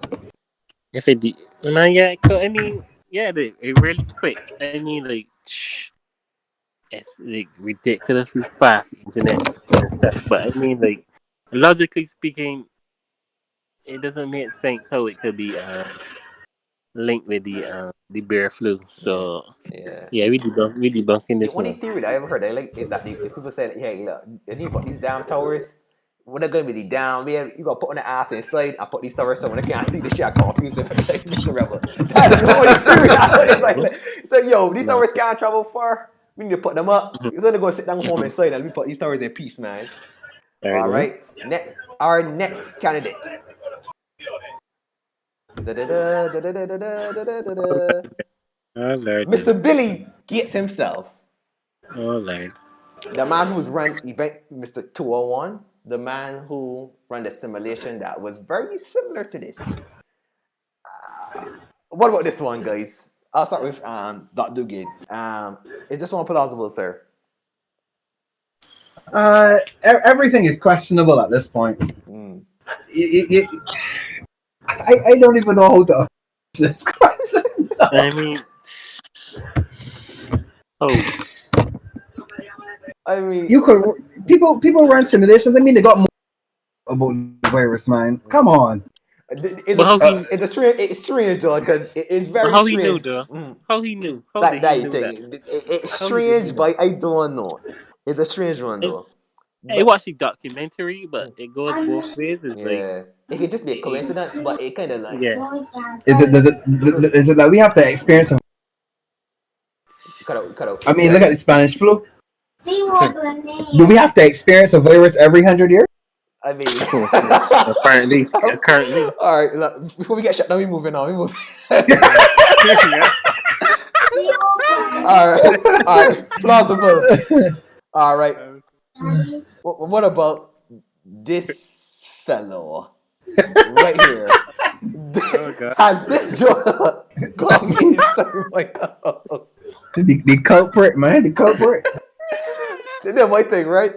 If it, man, yeah. I mean, yeah. It really quick. I mean, like, it's like ridiculously fast internet speed and stuff. But I mean, like, logically speaking, it doesn't make sense how it could be linked with the bear flu. Yeah, So yeah. yeah, we debunking The this only one. theory that I ever heard I like is that the people said, "Hey, look, you need to put these damn towers. When they're gonna be the down, man, you gotta put on the ass inside and put these towers so when they can't see the shit, I confuse them. Like, this a rebel. That's the only theory I heard. It's Mhm. like, so yo, these No. towers can't travel far. We need to put them up. Mhm. You're gonna go sit down home Mhm. inside and we put these towers in peace, man. All right All then. right, our next candidate, Da-da-da-da-da-da-da-da-da-da. Oh Lord, Mr. then. Billy Gates himself. Oh Lord. The man who's run event Mr. 201, the man who ran the simulation that was very similar to this. What about this one, guys? I'll start with Dr. Dugan. Is this one plausible, sir? Everything is questionable at this point. Mm. I don't even know how to answer this question. I mean, oh, I mean, You could people run simulations. I mean, they got more about the virus, man. Come on. it's but how he, it's strange, John, because it's but very how he knew strange. though? Mm. How he knew? How That did he that know that? thing, it's How he did know strange, that? but I don't know. It's a strange one I, though. I But watched the documentary, but it goes both ways. It's like, yeah, it could just be a it, coincidence, but it kind of like yeah. Is it that we have to experience? cut out. I mean, Yeah. look at the Spanish flu. Do we have to experience a virus every 100 years? I mean, Apparently, currently, all right. Look, before we get shut down, we moving on. We move. yeah. Yeah. All right, plausible. All right. What about this fellow right here? Oh god. Has this joke gone inside my house? The culprit, man. The culprit. That's my thing, right?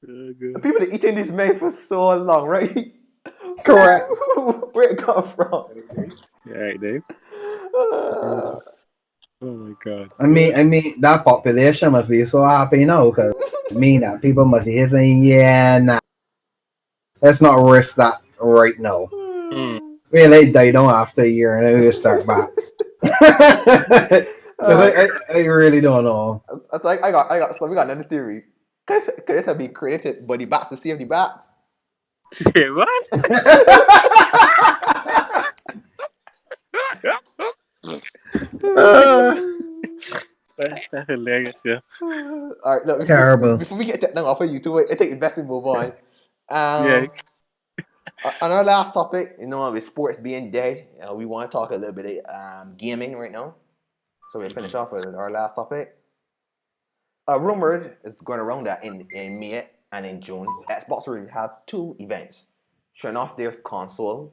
Oh The god. people that eating this man for so long, right? Correct. Where it come from? All right, Dave. Uh, Oh my god. I mean, that population must be so happy now because that people must be saying, yeah, nah, let's not risk that right now. Mm. We let die down after a year and then we start back. I really don't know. so so we got another theory. Could this have been created by the bats to save the bats? Yeah, what? That's hilarious. Yeah. All right, look, Terrible. before we get that down off of YouTube, I think it's best we move on. Yeah. On our last topic, with sports being dead, we want to talk a little bit of gaming right now. So we finish off with our last topic. Rumored is going around that in May and in June, Xbox will have two events, showing off their console,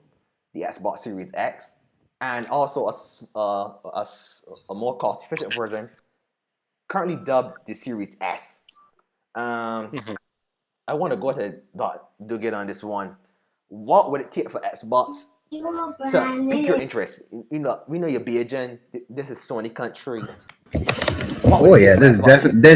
the Xbox Series X, and also a more cost-efficient version, currently dubbed the Series S. Mhm. I want to go to do get on this one. What would it take for Xbox to pique your interest? We know you're Beijing. This is Sony country. Oh yeah, this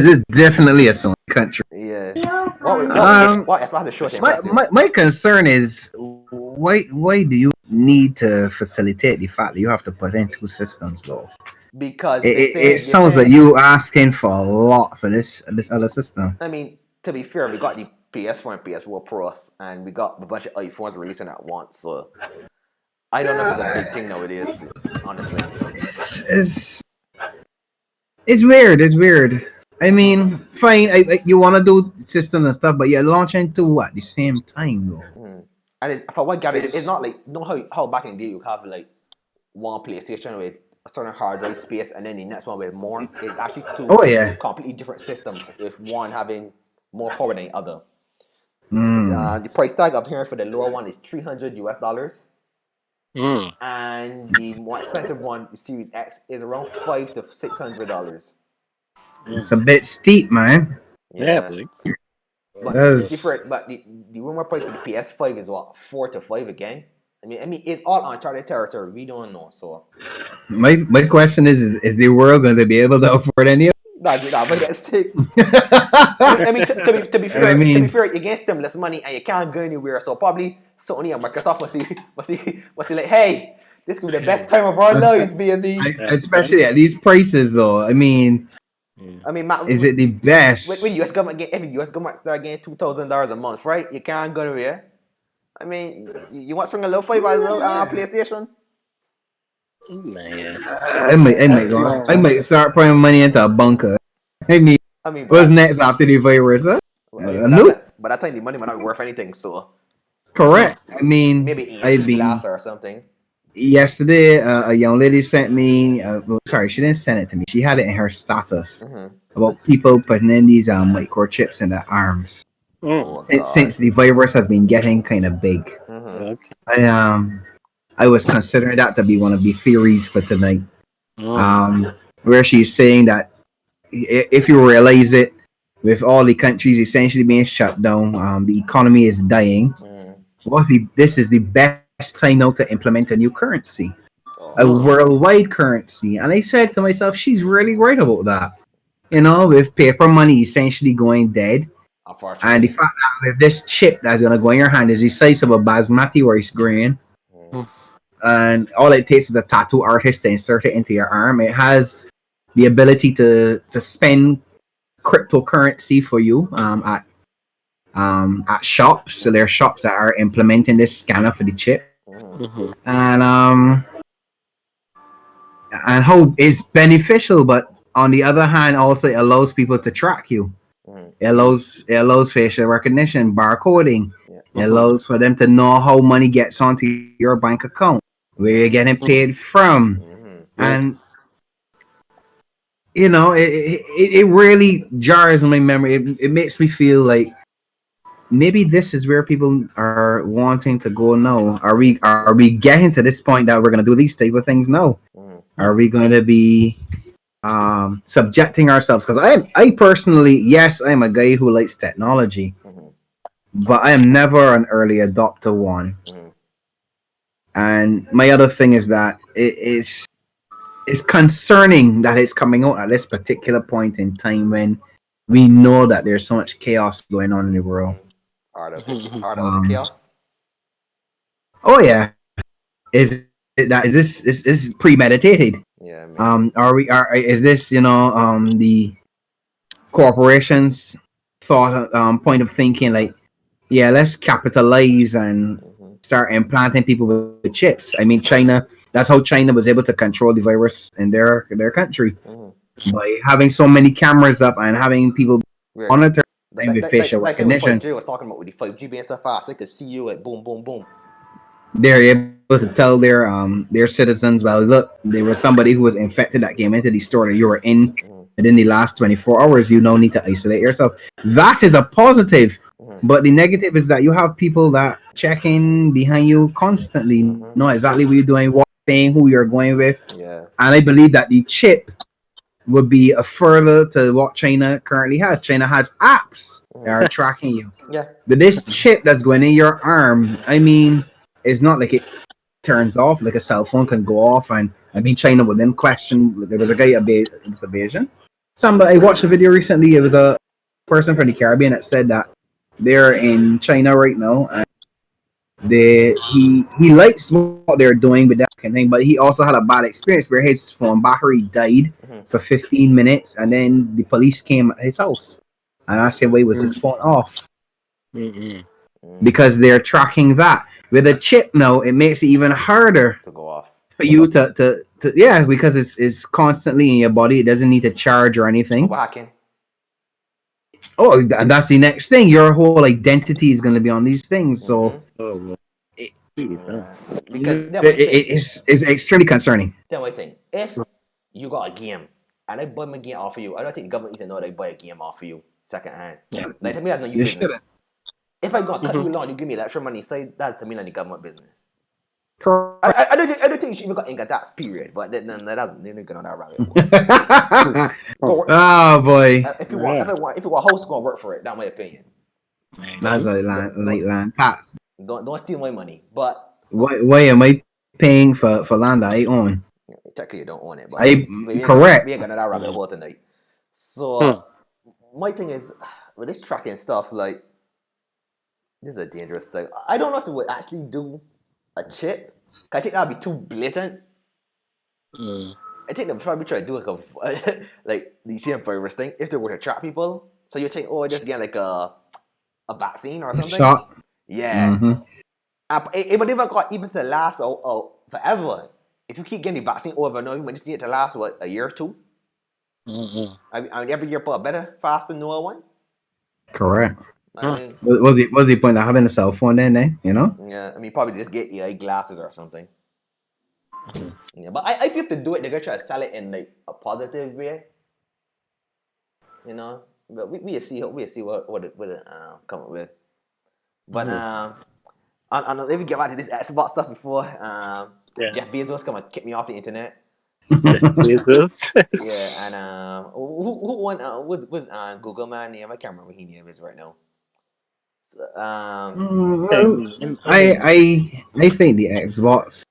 is definitely a Sony country. Yeah. What Xbox has to show to impress you? My concern is why do you need to facilitate the fact that you have to put in two systems though? Because It sounds like you asking for a lot for this other system. I mean, to be fair, we got the PS4 and PS4 Pros, and we got a bunch of iPhones releasing at once. So I don't know if it's a big thing nowadays, honestly. It's weird. It's weird. I mean, fine. You want to do systems and stuff, but you're launching two at the same time, though. And for what Gabby, it's not like how back in the day you have like one PlayStation with a certain hard drive space, and then the next one with more. It's actually two completely different systems, with one having more power than the other. The price tag up here for the lower one is $300, and the more expensive one, the Series X, is around $500 to $600. It's a bit steep, man. Yeah, boy. But the rumor price for the PS5 is what, $4 to $5 again. I mean, it's all uncharted territory. We don't know. So my question is the world going to be able to afford any of but that's stick. I mean, to be fair, you get stimulus money and you can't go anywhere. So probably Sony and Microsoft must see like, hey, this could be the best time of our lives, baby. Especially at these prices, though. I mean, Matt, is it the best? When US government start getting $2,000 a month, right? You can't go anywhere. I mean, you want to swing a low $5 PlayStation? Man. I might start putting money into a bunker. I mean what's next after the virus? Huh? But that time the money might not be worth anything. So correct. I mean, maybe glass or something. Yesterday, a young lady sent me. Sorry, she didn't send it to me. She had it in her status about people putting in these microchips in their arms. Since the virus has been getting kind of big. I was considering that to be one of the theories for tonight. Where she's saying that if you realize it, with all the countries essentially being shut down, the economy is dying. This is the best time now to implement a new currency, a Oh, worldwide currency. And I said to myself, she's really right about that. With paper money essentially going dead, and the unfortunately. fact that with this chip that's gonna go in your hand is the size of a basmati rice grain, Mm, and all it takes is a tattoo artist to insert it into your arm. It has the ability to spend cryptocurrency for you at shops. So there are shops that are implementing this scanner for the chip, mm, and and how it's beneficial, but on the other hand, also it allows people to track you. mm, It allows facial recognition, barcoding. yeah. It allows for them to know how money gets onto your bank account, where you're getting paid from, Mm-hmm. and it really jars my memory. It makes me feel like maybe this is where people are wanting to go now. Are we getting to this point that we're gonna do these type of things now? Mm-hmm. Are we going to be subjecting ourselves? Because I personally, yes, I'm a guy who likes technology, Mm-hmm. but I am never an early adopter one. Mm-hmm. And my other thing is that it's concerning that it's coming out at this particular point in time when we know that there's so much chaos going on in the world. Mm-hmm. Are the Um, chaos? oh yeah, is this premeditated? Yeah, man. Is this the corporations thought point of thinking like, yeah, let's capitalize and Mm-hmm. start implanting people with chips. I mean, China. That's how China was able to control the virus in their country Mm-hmm. by having so many cameras up and having people Weird. monitor them with facial Like what recognition. 5G was talking about with the 5G being so fast, they could see you like boom, boom, boom. They're able to tell their citizens, well, look, there was somebody who was infected that came into the store that you were in Mm-hmm. within the last 24 hours. You now need to isolate yourself. That is a positive. Mm-hmm. But the negative is that you have people that checking behind you constantly, Mm-hmm. know exactly what you're doing, what you're saying, who you're going with. Yeah. And I believe that the chip would be a further to what China currently has. China has apps that Mm-hmm. are tracking you. Yeah. But this chip that's going in your arm, I mean, it's not like it turns off, like a cell phone can go off. And I mean, China would then question. There was a guy, it was a Bayesian. Somebody, I watched a video recently. It was a person from the Caribbean that said that they're in China right now, and he likes what they're doing with that kind of thing, but he also had a bad experience where his phone battery died Mm-hmm. for 15 minutes, and then the police came at his house and asked him why was his phone off, Mm-mm. Mm-hmm. because they're tracking that with a chip now. It makes it even harder To go off. for you to yeah, because it's constantly in your body. It doesn't need to charge or anything. What hacking? Oh, and that's the next thing. Your whole identity is going to be on these things. So Mm-hmm. Oh, well. it, Jeez, huh? Because it's extremely concerning. then my thing. If you got a game and I buy my game off of you, I don't think the government even know that I buy a game off of you second hand. Yeah. Like to me that's not your You business. shouldn't. If I gonna cut Mm-hmm. you long, you give me extra money, so that's to me not the government business. Correct. I don't think you should even got in that period, but that doesn't they're not gonna rabbit hole. Go work. Oh boy, If you want, if you want host, gonna work for it. That's my opinion. that's a land tax. Don't steal my money. But Why am I paying for land I own? technically you don't own it. But Correct. we ain't gonna that rabbit hole tonight. So my thing is with this tracking stuff, like this is a dangerous thing. I don't know if they would actually do a chip. I think that'd be too blatant. Mm. I think they'd probably try to do like a like the same virus thing if they were to trap people. So you think, oh, just get like a vaccine or something. Shot. Yeah. Mm-hmm. It would never got even to last forever. If you keep getting the vaccine over and over, you might just need it to last what, a year or two. Mm-mm. I mean, every year put a better, faster, newer one. Correct. I mean, Was the point of having a cell phone then? You know. yeah. I mean, probably just get AI glasses or something. Yeah, but I feel if they do it, they're gonna try to sell it in like a positive way. You know, but we see what it come up with. But let me get back to this Xbox stuff before Yeah. Jeff Bezos come and kick me off the internet. Jesus. Yeah, and who won? What's Google man name? I can't remember what his name is right now. So, I think the Xbox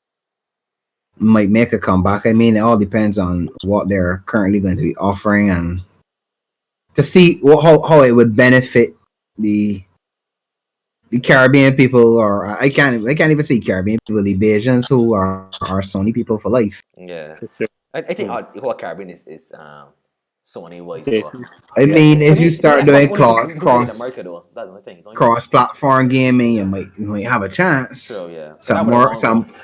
might make a comeback. I mean, it all depends on what they're currently going to be offering and to see how it would benefit the Caribbean people, or I can't even say Caribbean people, the Bajans who are Sony people for life. yeah, For sure. I think the whole Caribbean is Sony wise though. Jason. I Because mean, if the you start Xbox doing only do good in cross America though. That's the only thing. It's only cross platform gaming, you might have a chance. true, yeah. But that Some would have more long ago. some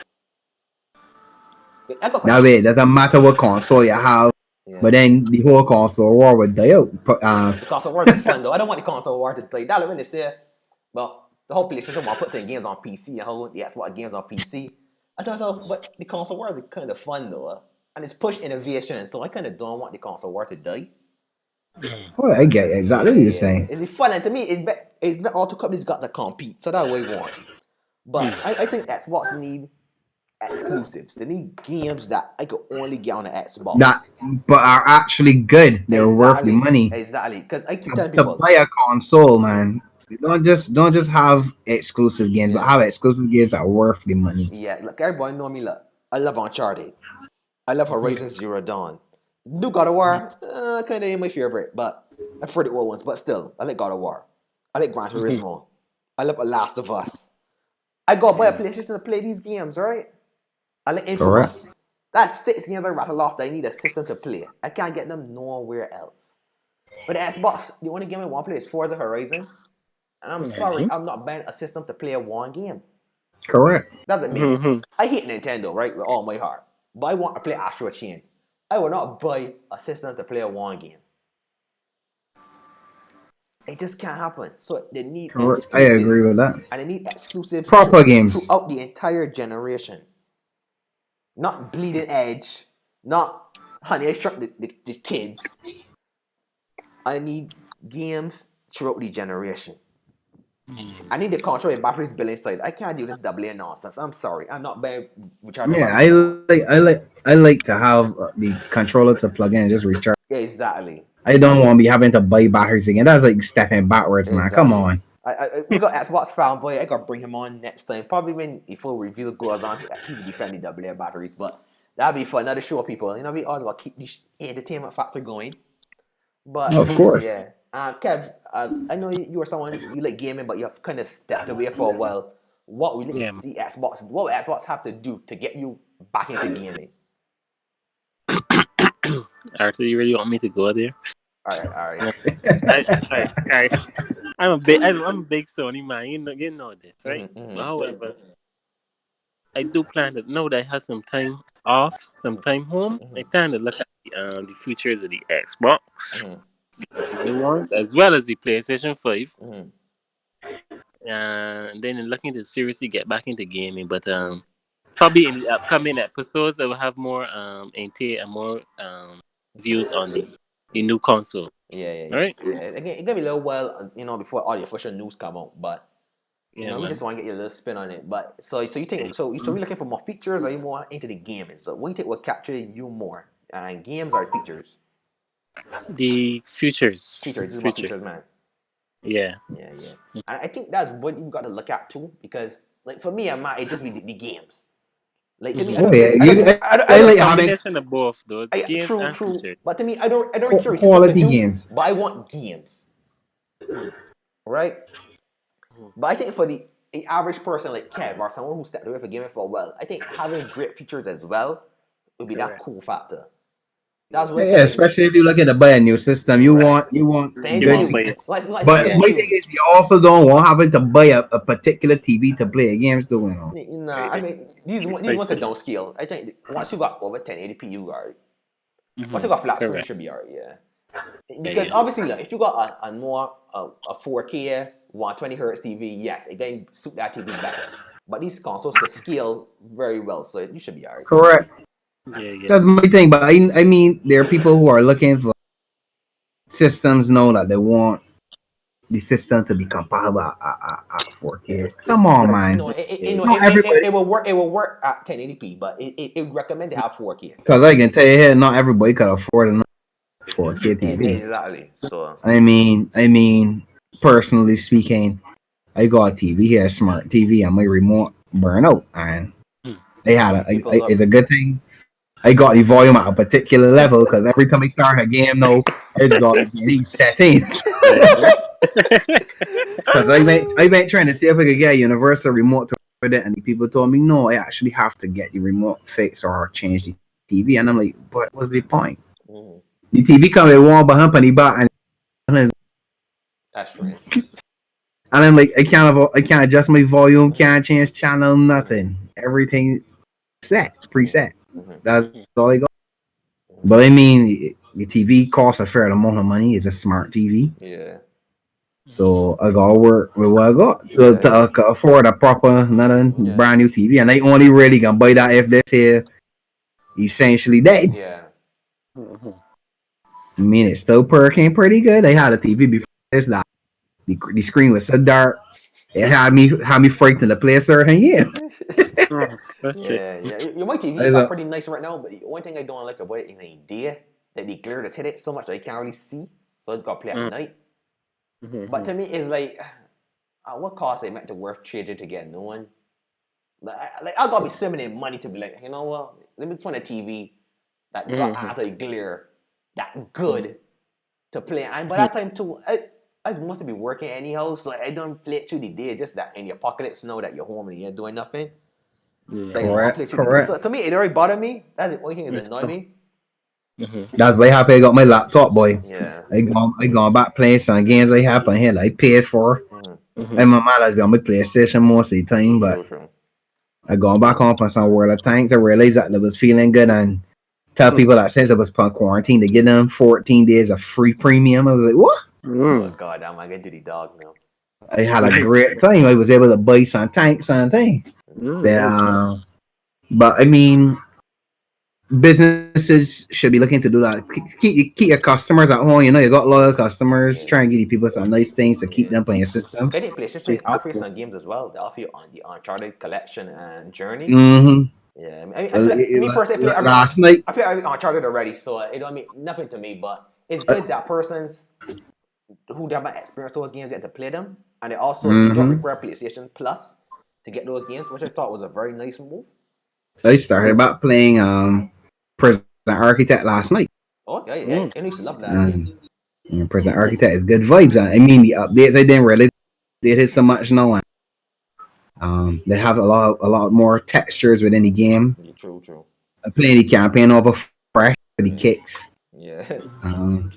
I got a That question. way it doesn't matter what console you have, Yeah. but then the whole console war would die out. The console wars is fun though. I don't want the console war to play. That's what they say. Well, the whole PlayStation one puts in games on PC and how the Xbox games on PC. I thought so, but the console wars is kind of fun though, and it's push innovation. So I kind of don't want the console war to die. Oh, I get exactly what you're saying. It's fun, and to me, it's the all two companies got to compete, so that's what we want. But I think Xbox need exclusives. They need games that I could only get on the Xbox. But are actually good. They're worth the money. Exactly, because I keep telling To people buy a console, man. Don't just have exclusive games, but have exclusive games that are worth the money. Yeah, look, everybody know me. Look, I love Uncharted. I love Horizon Zero Dawn. New God of War, kind of ain't my favorite, but I prefer the old ones. But still, I like God of War. I like Gran Turismo. I love The Last of Us. I go buy a PlayStation to play these games, right? I like Infamous. Correct. That's 6 games I rattle off that I need a system to play. I can't get them nowhere else. But the Xbox, the only game I want to play is Forza Horizon. And I'm sorry, I'm not buying a system to play one game. Correct. Doesn't mean I hate Nintendo, right, with all my heart. But I want to play Astro Chain. I will not buy a system to play one game. It just can't happen. So they need Correct. I agree with that. And they need exclusives Proper games throughout the entire generation. Not Bleeding Edge. Not Honey, I Shrunk the Kids. I need games throughout the generation. I need the control of batteries built inside. I can't do this doubling nonsense. I'm sorry. I'm not buying rechargeable. Yeah, I like to have the controller to plug in and just recharge. Yeah, exactly. I don't want to be having to buy batteries again. That's like stepping backwards, man. Come on. We got Xbox fanboy. I gotta bring him on next time. Probably when before review goes on, he will defend the double batteries. But that'd be fun. That'll show people. We always gotta keep the entertainment factor going. But of course, yeah. Kev, I know you are someone you like gaming, but you have kind of stepped away for a while. What will you see Xbox? What will Xbox have to do to get you back into gaming? Arthur, you really want me to go there? All right. I'm a big Sony man. You know this, right? But however, I do plan that now that I have some time off, some time home. I plan to look at the features of the Xbox, the new ones, as well as the PlayStation 5. And then looking to seriously get back into gaming, but probably in the upcoming episodes, I will have more more views on the new console. Yeah. All right. Yeah, it's gonna be a little while, before all the official news come out. But we just want to get your little spin on it. But so you think so we're looking for more features, or are you more into the gaming? So what do you think will capture you more? Games or features? The features. Features, more features, man. Yeah. And I think that's what you got to look at too, because like for me, it just be the games. Like to me, I like combination of both those games and features. But to me, I don't care quality games. But I want games, right? But I think for the average person like Kev or someone who stepped away from gaming for a while, I think having great features as well would be that cool factor. That's what especially if you're looking to buy a new system, you want good features. But my thing is, you also don't want having to buy a particular TV to play games doing. Nah, I mean these ones that don't scale. I think once you got over 1080p, you are. Once you got flat screen, you should be alright. Yeah. Because obviously, like, if you got a 4K 120 hertz TV, yes, it can suit that TV better. But these consoles can scale very well, so you should be alright. Correct. Yeah. That's my thing, but I mean, there are people who are looking for systems now that they want the system to be compatible at 4K. Come on, man. No, it will work. It will work at 1080p, but it recommend to have 4K. Because I can tell you here, not everybody can afford a 4K TV. Exactly. So I mean, personally speaking, I got a TV here, a smart TV, and my remote burn out, and Mm. they had People love. it's a good thing I got the volume at a particular level because every time I start a game now, it's got these settings. Because I been trying to see if I could get a universal remote to with it, and the people told me no, I actually have to get the remote fixed or change the TV, and I'm like, but what's the point? Mhm. The TV come with one bump on the back, and That's strange. I'm like, I can't adjust my volume, can't change channel, nothing. Everything preset. Mhm. That's all I got. But I mean, the TV costs a fair amount of money. It's a smart TV. Yeah. So I gotta work with what I got Yeah. to afford a proper, another Yeah. brand new TV. And I only really can buy that if this here essentially dead. Yeah. Mhm. I mean, it's still perking pretty good. I had a TV before this that the screen was so dark. It had me frightened to play certain games. Oh, that's it. Yeah, yeah. Your my TV I got thought, pretty nice right now, but the one thing I don't like about it is the idea that the glare just hit it so much that I can't really see, so it's got to play at Mm. night. Mhm. But to me, it's like, at what cost it meant to worth changing to get no one? Like I gotta be spending in money to be like, you know what? Let me put a TV that got Mhm. anti-glare that good to play. And by that time too, I must be working anyhow, so I don't play it through the day. Just that in the apocalypse, know that you're home and you're doing nothing. Like you Yeah. want to play correct, through the day. So correct. to me, it already bothered me. That's the only thing that annoy me. Mhm. That's why happy I got my laptop, boy. Yeah. I gone back playing some games I have on here that I paid for. Mm-hmm. Mhm. And my man has been on my PlayStation most of the time, but True, true. I gone back on for some World of Tanks. I realized that I was feeling good and tell people that since I was put quarantine to get them 14 days of free premium. I was like, what? Oh Mm. God, I'm gonna do the dog now. I had a great time. I was able to buy some tanks and things. Then, Mm. but I mean, businesses should be looking to do that. Keep your customers at home. You know, you got loyal customers. Yeah. Try and give people some nice things to keep Yeah. them on your system. I think PlayStation It's offers some games as well. They offer you on the Uncharted collection and Journey. mm-hmm. Yeah, I play, me personally, Last night, I play every Uncharted already, so it don't mean nothing to me. But it's uh, good that persons who haven't experienced those games get to play them, and it also you don't mm-hmm. require PlayStation Plus to get those games, which I thought was a very nice move. I started about playing Prison Architect last night. Oh yeah, yeah, Mm. I used to love that game. And Prison Architect is good vibes. I mean, the updates I didn't realize they did so much now. And, they have a lot more textures within the game. Yeah, true, true. I played the campaign over fresh for the Mm. kicks. Yeah, Um,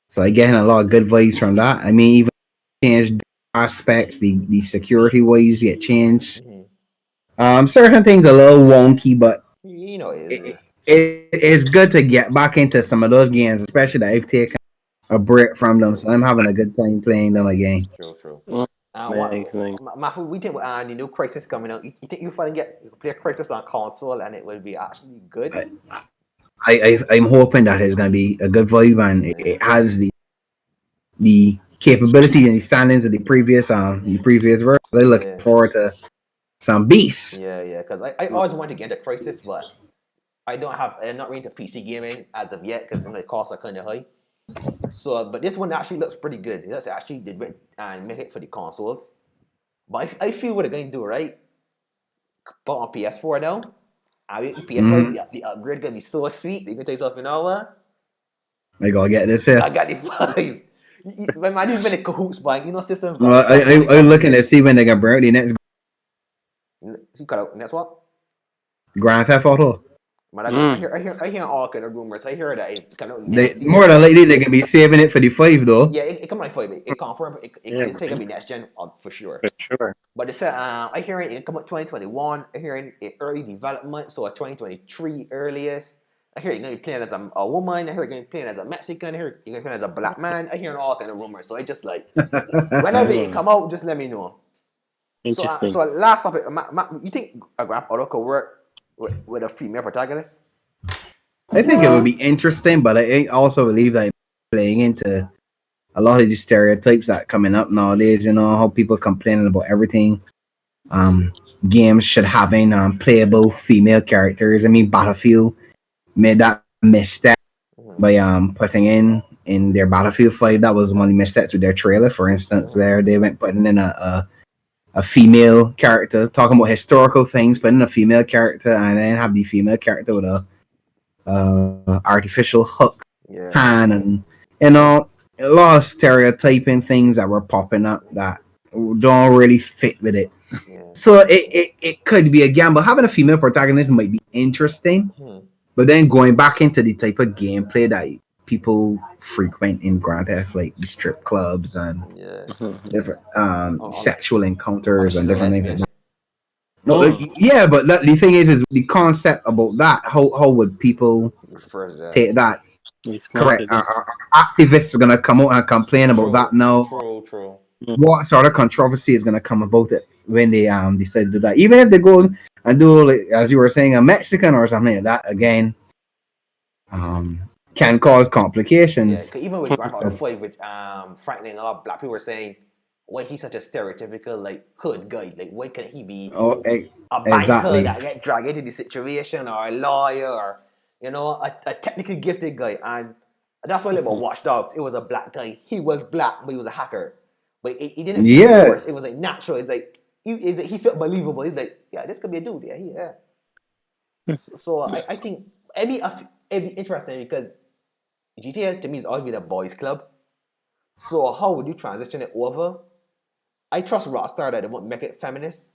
so I getting a lot of good vibes from that. I mean, even changed aspects, the security ways get changed. hmm Certain things a little wonky, but you know it is. it's good to get back into some of those games, especially that I've taken a break from them. So I'm having a good time playing them again. True, true. Mm. What, Nice, nice. Mafu, we think the new Crisis coming out. You think you finally get play Crisis on console and it will be actually good? I'm hoping that it's gonna be a good vibe and it has the capability and the standings of the previous version. I look Yeah, forward to some beasts. yeah, yeah. Because I always wanted to get into Crisis, but I'm not really into PC gaming as of yet because the costs are kind of high. So, but this one actually looks pretty good. That's actually did and make it for the consoles. But I feel what they're going to do, right? But on PS4 now, I mean, PS5, the upgrade gonna be so sweet. You can tell yourself, you know what? I gotta get this here. I got the five. My man, he's been in cahoots, but systems got Well, I'm looking to see when they gonna bring out the next See, cut out. Next what? Grand Theft Auto. Man, I hear all kind of rumors. I hear that it's kind of They next year. more than likely they're gonna be saving it for the 5 though. Yeah, it come like 5. It confirmed. It's gonna be next gen for sure. For sure. But they said I hear it come out 2021. I hear it early development, so 2023 earliest. I hear you're gonna be playing as a woman. I hear you're gonna be playing as a Mexican. I hear you're gonna be playing as a black man. I hear all kind of rumors. So I just like whenever it come out, just let me know. Interesting. So last topic, you think a Grand Theft Auto could work with a female protagonist? I think it would be interesting, but I also believe that playing into a lot of these stereotypes that coming up nowadays, you know, how people complaining about everything. Games should having playable female characters. I mean, Battlefield made that misstep by putting in in their Battlefield 5, that was one of the missteps with their trailer, for instance, where they went putting in a female character, talking about historical things, putting in a female character, and then have the female character with a artificial hook Yeah. hand, and you know, a lot of stereotyping things that were popping up that don't really fit with it. Yeah. So it could be a gamble. Having a female protagonist might be interesting, Hmm. but then going back into the type of gameplay that people frequent in Grand Theft, like the strip clubs and Yeah. different On sexual encounters she's and a different things like lesbian. that. No, yeah, but the thing is the concept about that. How would people Refer to that. take that? Respond Correct. to that. Activists are gonna come out and complain about that now. True. What sort of controversy is gonna come about it when they decide to do that? Even if they go and do, like, as you were saying, a Mexican or something like that again, can cause Yeah, complications. 'cause even with Grandfather Yes. 5, with Franklin, a lot of black people were saying, why he's such a stereotypical like hood guy? Like, why can't he be Oh, a banker exactly. that get dragged into the situation, or a lawyer, or a technically gifted guy? And that's why I like about Watch Dogs. It was a black guy. He was black, but he was a hacker. But he didn't feel Yeah. forced. It was like natural. It's like he felt believable. He's like, yeah, this could be a dude. Yeah. So I think it'd be interesting because GTA to me is always been a boys' club. So how would you transition it over? I trust Rockstar that they won't make it feminist.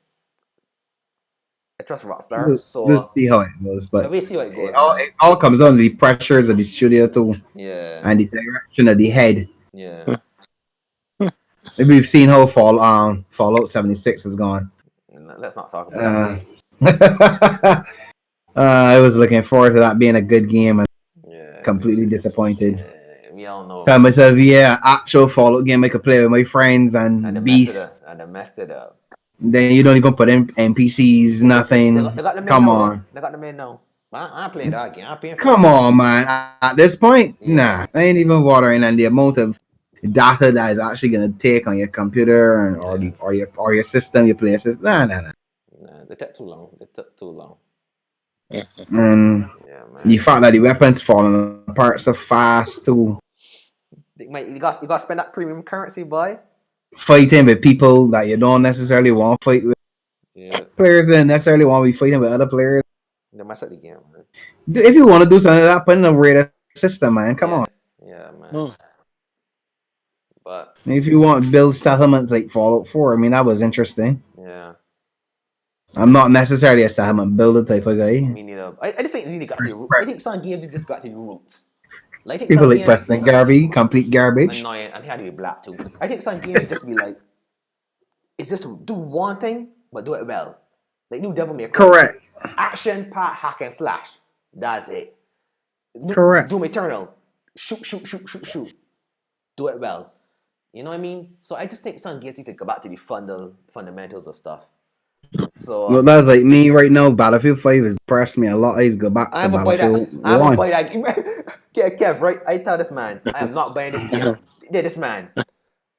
I trust Rockstar. We'll So see how it goes, but we see how it goes, it all comes down to the pressures of the studio too, Yeah. and the direction of the head. Yeah. Maybe we've seen how Fallout 76 has gone. Let's not talk about that, please. I was looking forward to that being a good game and Yeah. completely disappointed. We all know. Tell myself, yeah, actual Fallout game I could play with my friends and And they beasts. messed it up. Then you don't even put in NPCs, nothing. They got the men Come now, on. They got the men now. I'm playing that game. I'm paying for Come it. on, man. At this point, Yeah. nah. I ain't even watering, and the amount of data that is actually gonna take on your computer and or your system, your play system. Nah. Nah, they took too long. And Yeah, the man. fact that the weapons falling apart so fast too. You got to spend that premium currency, boy. Fighting with people that you don't necessarily want to fight with. Yeah. Players that necessarily want to be fighting with other players. They messed up the game, man. If you want to do something like that, put in a rated system, man. Come on. Yeah, man. But If you want to build settlements like Fallout 4, I mean, that was interesting. yeah, I'm not necessarily a settlement builder type of guy. me neither. I just think they really got to the roots. I think some games just got to the roots. Like, I think People some like games Preston Garvey, complete garbage. annoying, and he had to be black too. I think some games just be like, it's just do one thing, but do it well. Like New Devil May Cry. Correct. Action, part, hack and slash. That's it. Correct. Doom Eternal. Shoot. Do it well. You know what I mean? So I just think some games need to go back to the fundamentals of stuff. So Well, that's like me right now. Battlefield 5 has depressed me a lot. I just go back to I'm a buy that. Battlefield I'm a 1. buy that. Kev, right? I tell this man, I am not buying this game. Yeah, this man.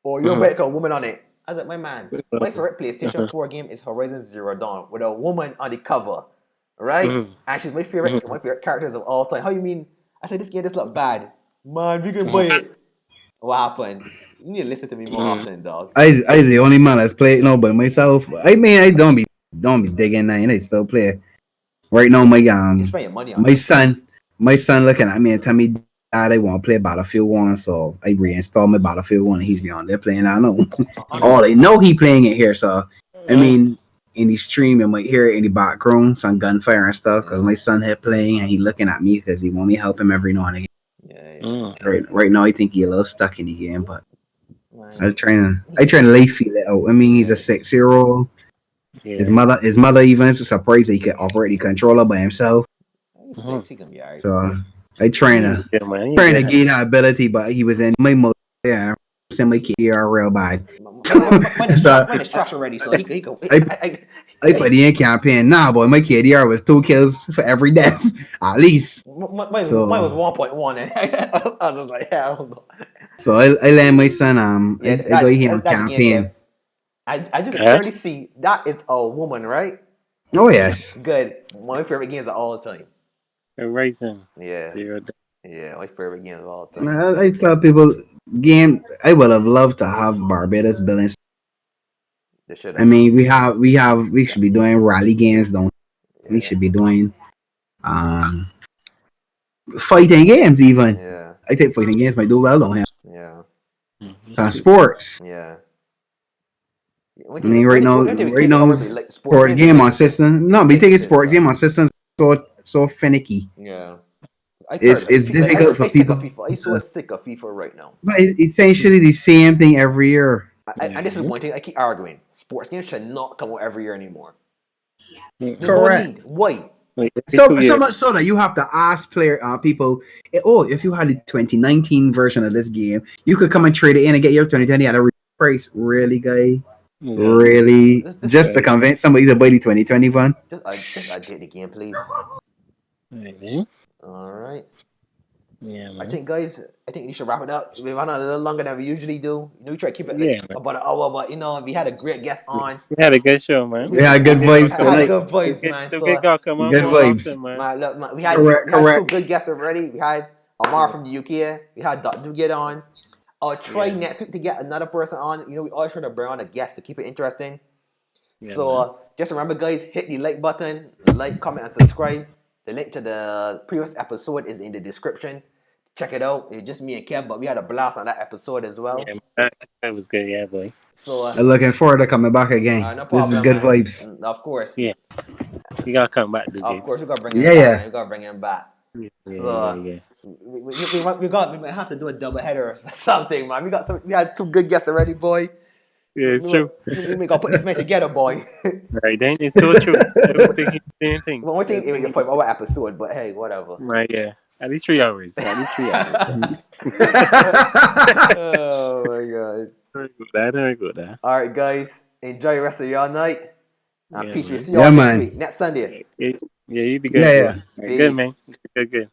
Or you'll bet a woman on it. I was like, my man, my favorite PlayStation 4 game is Horizon Zero Dawn with a woman on the cover, right? And she's my favorite characters of all time. How you mean? I said, this game just look bad. Man, we can buy it. What happened? You need to listen to me more often, dog. I the only man that's played by myself. I mean, I don't be digging that, and I still play. Right now, You spend your money on my son looking at me and tell me, Dad, I want to play Battlefield 1, so I reinstalled my Battlefield 1 and he's beyond there playing. I know. Oh, they know he playing it here, so I mean, in the stream, you might hear it in the background, some gunfire and stuff, because my son here playing and he looking at me because he want me to help him every now and again. Right now, I think he's a little stuck in the game, but I trying to lay feel it out. I mean, he's a 6-year-old. His mother even is surprised that he could operate the controller by himself. He's 6, he can be alright. So I trying to gain that ability, but he was in my mode. Yeah, send my KDR real bad. Mine is trash already, so he go. I put the in campaign now, boy. My KDR was 2 kills for every death, at least. Mine was 1.1, and I was just like, hell no. So I let my son I go here on campaign. As you can clearly see, that is a woman, right? Oh yes. Good. My favorite games of all time. Horizon. Yeah. Zero. Yeah, my favorite game of all time. I tell people, game. I would have loved to have Barbados building. They should I have. mean, we should be doing rally games. Don't we Yeah. should be doing um fighting games even. Yeah. I think fighting games might do well down here. Yeah. Some sports. Yeah. I mean, right now, Like sports sport games, game on system. No, we take a sport game on system so finicky. Yeah. I It's turned like, difficult for I sick of people. FIFA. I so sick of FIFA right now. But it's essentially the same thing every year. And this is one thing I keep arguing. Sports games should not come out every year anymore. There's no Correct. need. Why? So much so that you have to ask people, if you had the 2019 version of this game, you could come and trade it in and get your 2020 at a price. Really, guy? Yeah. Really? This Just to convince somebody to buy the 2020 one? Just get the game, please. Right. All right. Yeah, man. I think, guys, you should wrap it up. We went on a little longer than we usually do. We try to keep it Yeah, about an hour, but we had a great guest on. We had a good show, man. We had good vibes Had tonight. good vibes, man. The So, big guy come on good more vibes. often, man. look, we had Correct. 2 good guests already. We had Amar from the UK. We had Dr. to get on. I'll try next week to get another person on. We always try to bring on a guest to keep it interesting. Yeah, So just remember, guys, hit the like button, like, comment, and subscribe. The link to the previous episode is in the description. Check it out. It's just me and Kev, but we had a blast on that episode as well. Yeah, that was good, yeah, boy. So I'm looking forward to coming back again. no problem, This is good man. vibes. Of course. Yeah. You gotta come back to Of course, we gotta bring him Yeah, back. yeah. Man. We gotta bring him back. Yeah. So we might have to do a double header or something, man. We had 2 good guests already, boy. Yeah, it's true. We gotta put this man together, boy. Right, then it's so true. Everything, same thing. One thing, it was a 5-hour episode, but hey, whatever. Right, yeah. At least 3 hours. At least 3 hours. Oh my god. Very good. All right, guys. Enjoy the rest of your night. Yeah, Peace. We'll man. see you all next week, next Sunday. Yeah, you be good. Yeah. Right, good, man. Good.